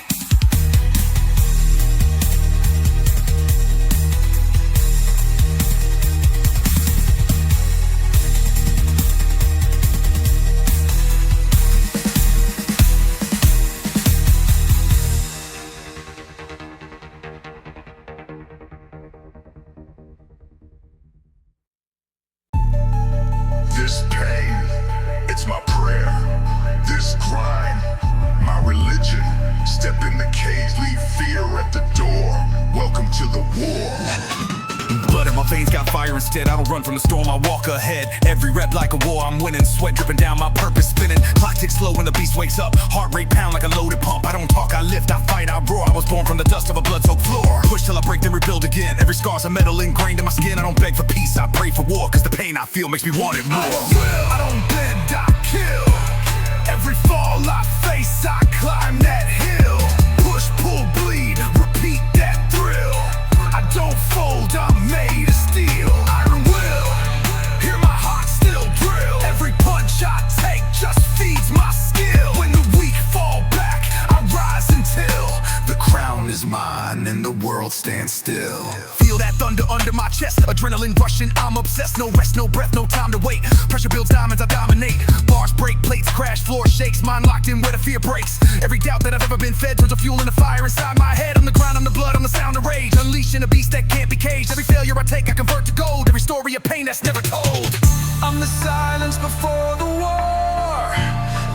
This pain, it's my prayer. This grind, my religion. Step in the cage, leave fear at the door. Welcome to the war. Blood in my veins got fire instead. I don't run from the storm, I walk ahead. Every rep like a war, I'm winning. Sweat dripping down, my purpose spinning. Clock ticks slow when the beast wakes up. Heart rate pound like a loaded pump. I don't talk, I lift, I fight, I roar. I was born from the dust of a blood-soaked floor. Push till I break, then rebuild again. Every scar's a metal ingrained in my skin. I don't beg for peace, I pray for war. Cause the pain I feel makes me want it more. I don't bend, I kill. Every fall I face, I climb that hill. Push, pull, bleed, repeat that thrill. I don't fold, I'm made of steel. Iron will, hear my heart still drill. Every punch I take just feeds my skill. When the weak fall back, I rise until the crown is mine and the world stands still. Feel that thunder under my chest, adrenaline rushing, I'm obsessed. No rest, no breath, no time to wait. Pressure builds diamonds, I dominate. Bars break, plates crash, floor shakes. Mind locked in where the fear breaks. Every doubt that I've ever been fed turns to fuel in the fire inside my head. On the ground, I'm the blood, I'm the sound of rage. Unleashing a beast that can't be caged. Every failure I take, I convert to gold. Every story of pain that's never told. I'm the silence before the war,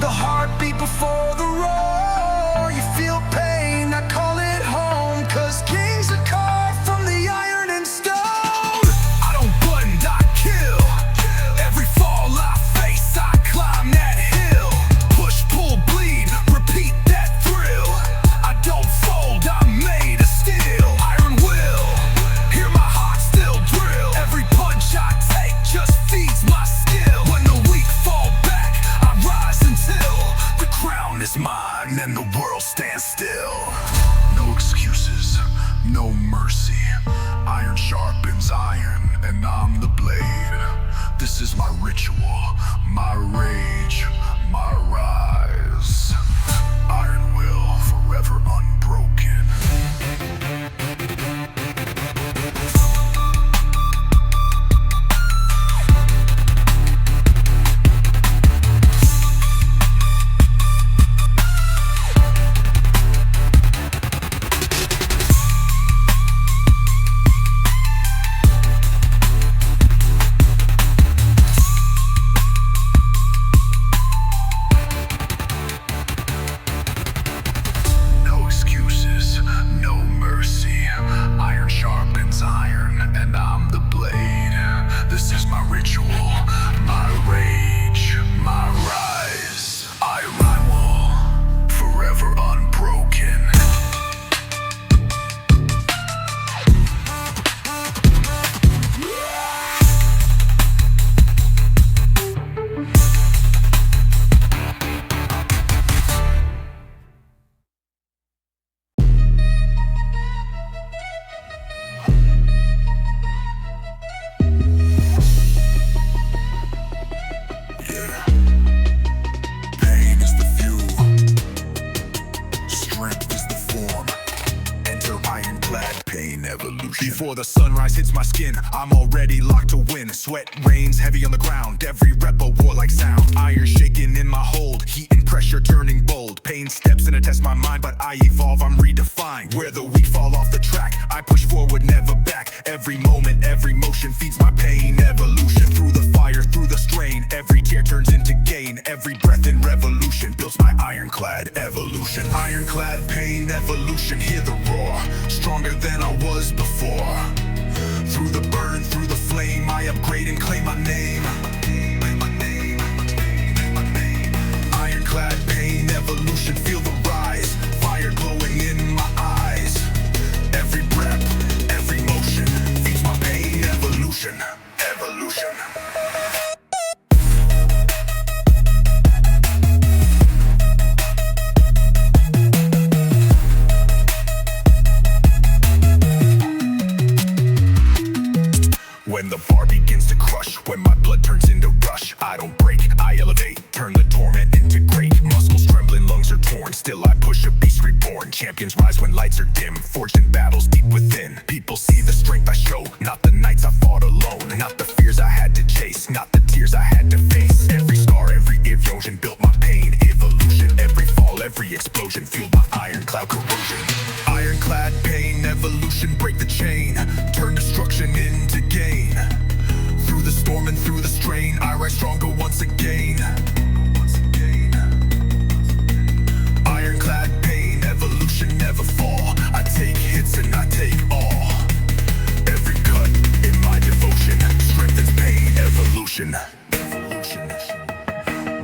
the heartbeat before the roar. You feel pain, I call it home. Cause kings are carved from the iron and stone. I don't bend, I kill. Every fall I face, I climb that hill. Push, pull, bleed, repeat that thrill. I don't fold, I'm made of steel. Iron will, hear my heart still drill. Every punch I take just feeds my skill. When the weak fall back, I rise until the crown is mine and the world stands still. No excuses, no mercy. Iron sharpens iron, and I'm the blade. This is my ritual, my rage, my rise. Iron will, forever unbroken. No excuses, no mercy. Iron sharpens iron, and I'm the blade. This is my ritual, my rage, my rise. Iron will, forever unbroken. Pain is the fuel, strength is the form. Enter ironclad pain evolution. Before the sunrise hits my skin, I'm already locked to win. Sweat rains heavy on the ground, every rep a warlike sound. Iron shaking in my hold, heat and pressure turning bold. Pain steps in to test my mind, but I evolve, I'm redefined. Where the weak fall off the track, I push forward, never back. Every moment, every motion feeds my pain evolution. Through the fire, through the strain, every tear turns into gain. Every breath in revolution builds my ironclad evolution. Ironclad pain evolution, hear the roar. Stronger than I was before. Through the burn, through the flame, I upgrade and claim my name. Ironclad pain evolution, feel the rise. Fire glowing in my eyes. Every breath, every motion feeds my pain evolution. Evolution. When the bar begins to crush, when my blood turns into rush, I don't break, I elevate, turn the torment into great. Muscles trembling, lungs are torn, still I push a beast reborn. Champions rise when lights are dim, forged in battles deep within. People see the strength I show, not the nights I fought alone. Not the fears I had to chase, not the tears I had to face. Every scar, every erosion built my pain evolution. Every fall, every explosion fueled my ironclad corrosion. Ironclad pain evolution, break the chain, turn destruction into gain. Through the storm and through the strain, I rise stronger once again. Ironclad pain evolution, never fall. I take hit evolution.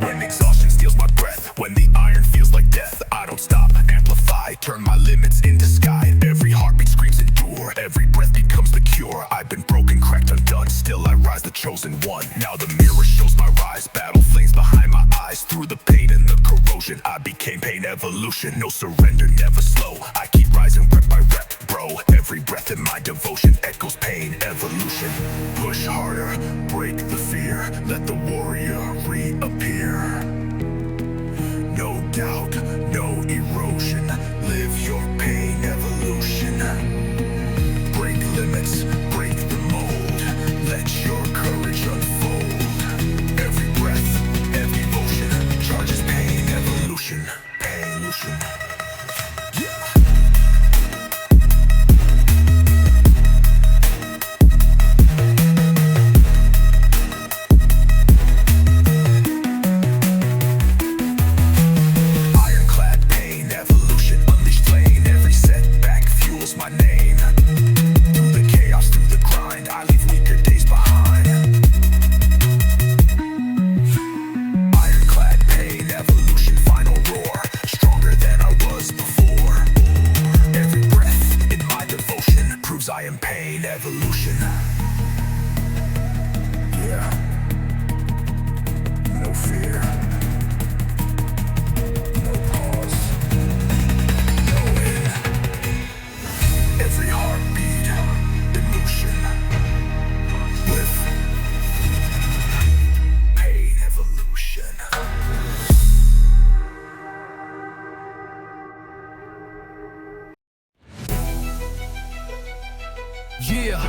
When exhaustion steals my breath, when the iron feels like death, I don't stop, amplify, turn my limits into sky. Every heartbeat screams endure, every breath becomes the cure. I've been broken, cracked, undone, still I rise, the chosen one. Now the mirror shows my rise, battle flames behind my eyes. Through the pain and the corrosion, I became pain evolution. No surrender, never slow, I keep rising rep by rep, bro. Every breath in my devotion echoes pain evolution. Push harder, break the fear, let the warrior reappear. No doubt, no erosion, live your pain evolution. Break limits, break the mold, let your courage unfold. Every breath, every motion, charges pain evolution. Pain-lution. I am pain evolution. Yeah. No fear. No pause. No end. Every heartbeat, emotion. With pain evolution. Yeah.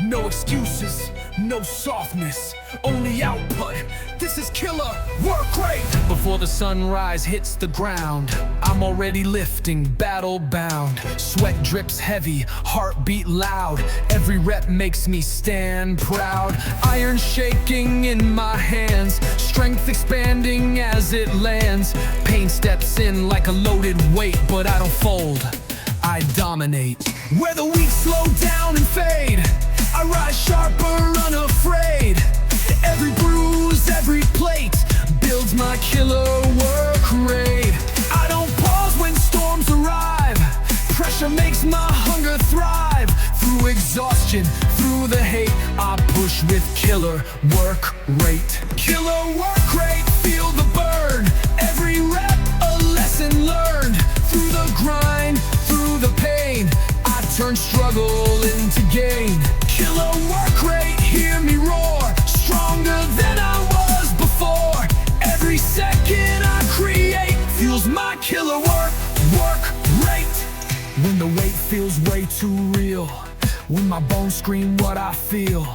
No excuses, no softness, only output. This is killer work rate. Before the sunrise hits the ground, I'm already lifting, battle bound. Sweat drips heavy, heartbeat loud. Every rep makes me stand proud. Iron shaking in my hands, strength expanding as it lands. Pain steps in like a loaded weight, but I don't fold, I dominate. Where the weak slow down and fade, I rise sharper, unafraid. Every bruise, every plate builds my killer work rate. I don't pause when storms arrive, pressure makes my hunger thrive. Through exhaustion, through the hate, I push with killer work rate. Killer work rate, feel the burn. Every rep, a lesson learned. Through the grind, through the pain, I turn struggle into gain. Killer work rate, hear me roar, stronger than I was before. Every second I create fuels my killer work rate. When the weight feels way too real, when my bones scream what I feel,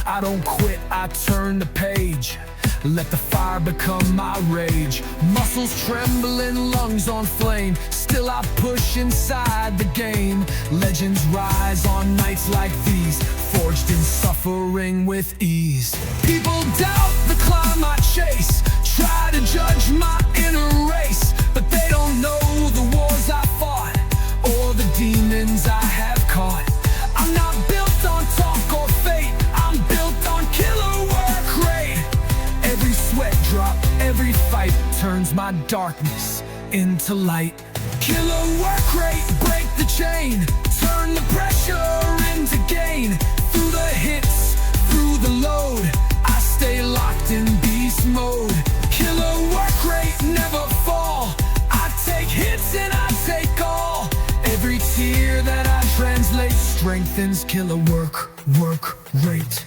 I don't quit, I turn the page. Let the fire become my rage. Muscles trembling, lungs on flame, still I push inside the game. Legends rise on nights like these, forged in suffering with ease. People doubt the climb I chase, try to judge my inner race, but they don't know the wars I fought, or the demons I have caught. I'm not built on talk or fate, I'm built on killer work rate. Every sweat drop, every fight turns my darkness into light. Killer work rate, break the chain, turn the pressure into gain. Through the hits, through the load, I stay locked in beast mode. Killer work rate, never fall, I take hits and I take all. Every tear that I translate strengthens killer work rate.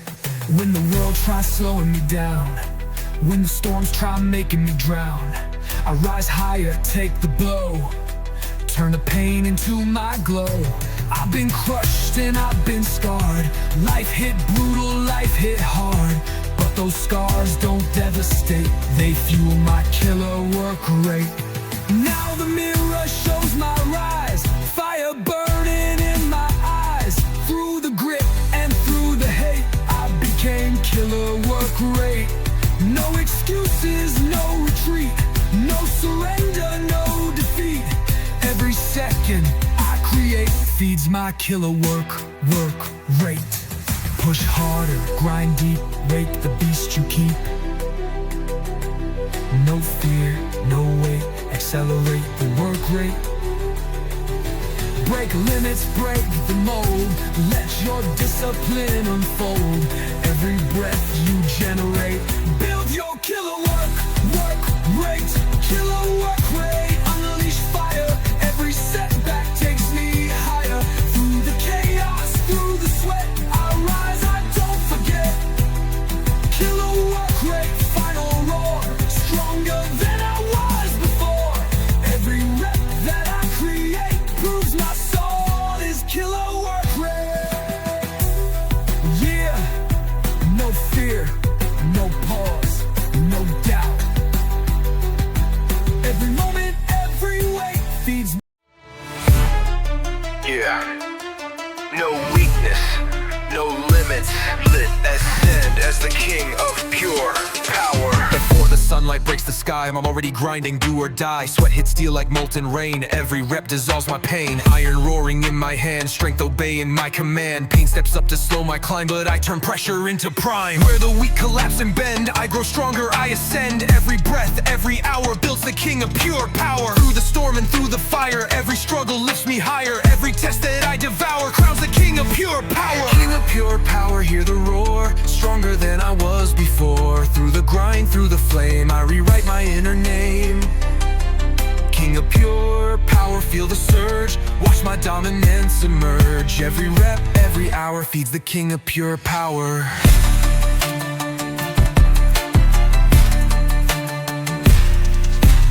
When the world tries slowing me down, when the storms try making me drown, I rise higher, take the blow, turn the pain into my glow. I've been crushed and I've been scarred, life hit brutal, life hit hard, but those scars don't devastate, they fuel my killer work rate. Now the mirror shows my rise, fire burning in my eyes. Through the grit and through the hate, I became killer work rate. No excuses, no retreat, no surrender, no defeat. Every second I create feeds my killer work rate. Push harder, grind deep, wake the beast you keep. No fear, no weight, accelerate the work rate. Break limits, break the mold, let your discipline unfold. Every breath you generate, build your killer work rate. Killer work rate, unleash fire. Every setback takes me higher. Through the chaos, through the sweat, I rise, I don't forget. Killer work rate, final roar, stronger than I was before. Every rep that I create proves my soul is killer work rate. Yeah, no fear, no pause, no doubt. Every moment, every weight feeds me. Yeah, no weakness, no limits. Lit ascend as the king of pure power. Before the sunlight breaks the sky, I'm already grinding, do or die. Sweat hits steel like molten rain, every rep dissolves my pain. Iron roaring in my hand, strength obeying my command. Pain steps up to slow my climb, but I turn pressure into prime. Where the weak collapse and bend, I grow stronger, I ascend. Every breath, every hour builds the king of pure power. Through the storm and through the fire, every struggle lifts me higher. Every test that I devour crowns the king of pure power. King of pure power, hear the roar, stronger than I was before. Through the grind, through the flame, I rewrite my inner name. King of pure power, feel the surge, watch my dominance emerge. Every rep, every hour feeds the king of pure power.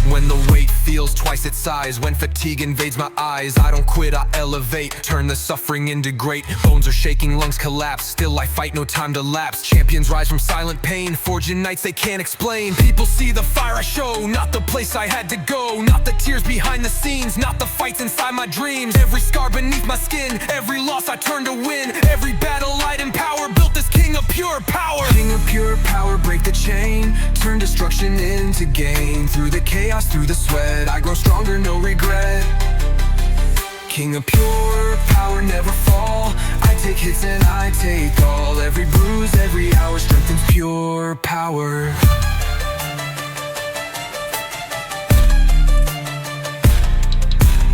When the weight feels twice its size, when fatigue invades my eyes, I don't quit, I elevate, turn the suffering into great. Bones are shaking, lungs collapse, still I fight, no time to lapse. Champions rise from silent pain, forging nights they can't explain. People see the fire I show, not the place I had to go. Not the tears behind the scenes, not the fights inside my dreams. Every scar beneath my skin, every loss I turn to win. Every battle light and power, built this king of pure power. King of pure power, break the chain, turn destruction into gain. Through the chaos, through the sweat, I grow stronger, no regret. King of pure power, never fall. I take hits and I take all. Every bruise, every hour strengthens pure power.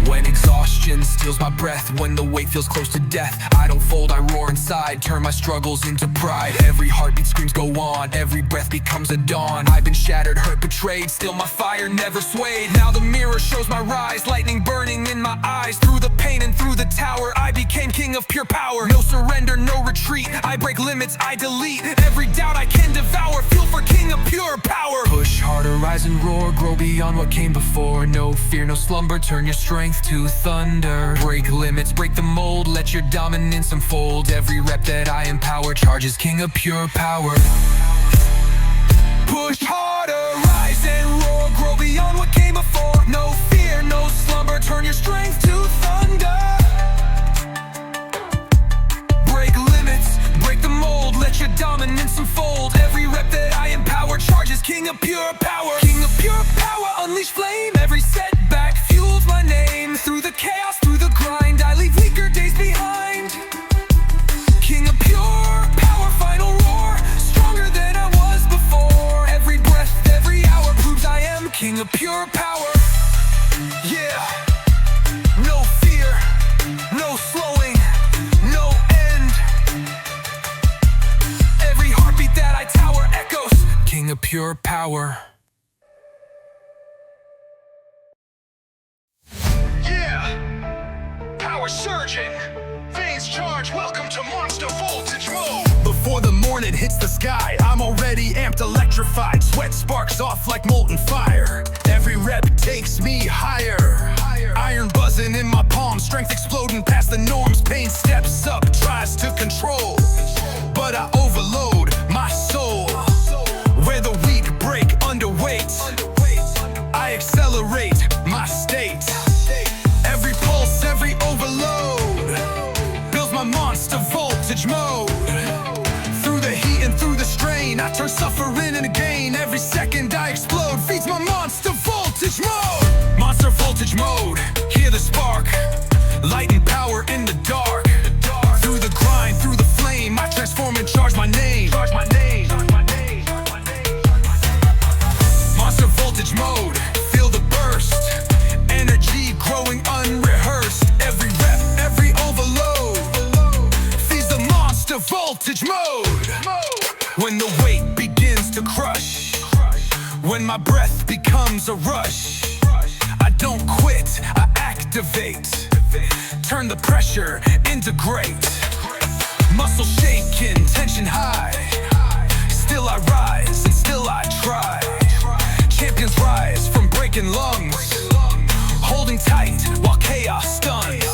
When exhaustion steals my breath, when the weight feels close to death, I don't fold, I roar inside, turn my struggles into pride. Every heartbeat screams go on, every breath becomes a dawn. I've been shattered, hurt, betrayed, still my fire never swayed. Now the mirror shows my rise, lightning burning in my eyes. Through the pain and through the tower, I became king of pure power. No surrender, no retreat, I break limits, I delete. Every doubt I can devour, fuel for king of pure power. Push harder, rise and roar, grow beyond what came before. No fear, no slumber, turn your strength to thunder. Break limits, break the mold, let your dominance unfold. Every rep that I empower charges king of pure power. Push harder, rise and roar, grow beyond what came before. No fear, no slumber, turn your strength to thunder. Break limits, break the mold, let your dominance unfold. Every rep that I empower charges king of pure power. King of pure power, unleash flame. Every setback fuels my name. Through the chaos, through the grind, I leave weaker days behind. King of pure power, final roar, stronger than I was before. Every breath, every hour proves I am king of pure power. Yeah, no fear, no slowing, no end. Every heartbeat that I tower echoes king of pure power. Power surging, veins charged, welcome to monster voltage mode. Before the morning hits the sky, I'm already amped, electrified. Sweat sparks off like molten fire. Every rep takes me higher. Iron buzzing in my palms, strength exploding past the norms. Pain steps up, tries to control, but I overload my soul. Where the weak break underweight, I accelerate my state. Every pulse, every overload builds my monster voltage mode. Through the heat and through the strain, I turn suffering into gain. Every second I explode feeds my monster voltage mode. Monster voltage mode, hear the spark, light and power in the dark. Through the grind, through the flame, I transform when my breath becomes a rush. I don't quit, I activate. Turn the pressure into great. Muscle shaking, tension high. Still I rise and still I try. Champions rise from breaking lungs, holding tight while chaos stuns.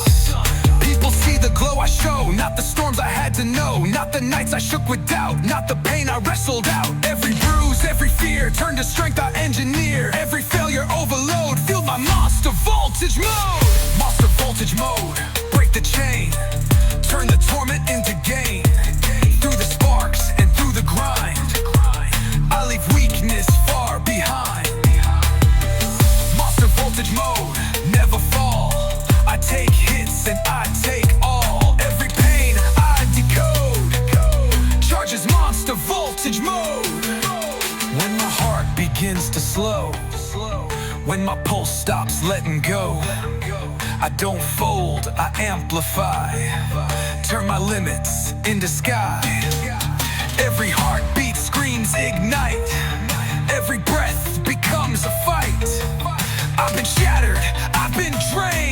People see the glow I show, not the storms I had to know, not the nights I shook with doubt, not the pain I wrestled out. Every bruise, every fear turned to strength I engineer. Every failure overload fueled my monster voltage mode. Monster voltage mode, break the chain, turn the torment into gain. Through the sparks and through the grind, I leave weakness far behind. Monster voltage mode, never fall. I take hits and I take all. Every pain I decode, charges monster voltage mode. When my heart begins to slow, when my pulse stops letting go, I don't fold, I amplify. Turn my limits into sky. Every heartbeat screams ignite. Every breath becomes a fight. I've been shattered, I've been drained.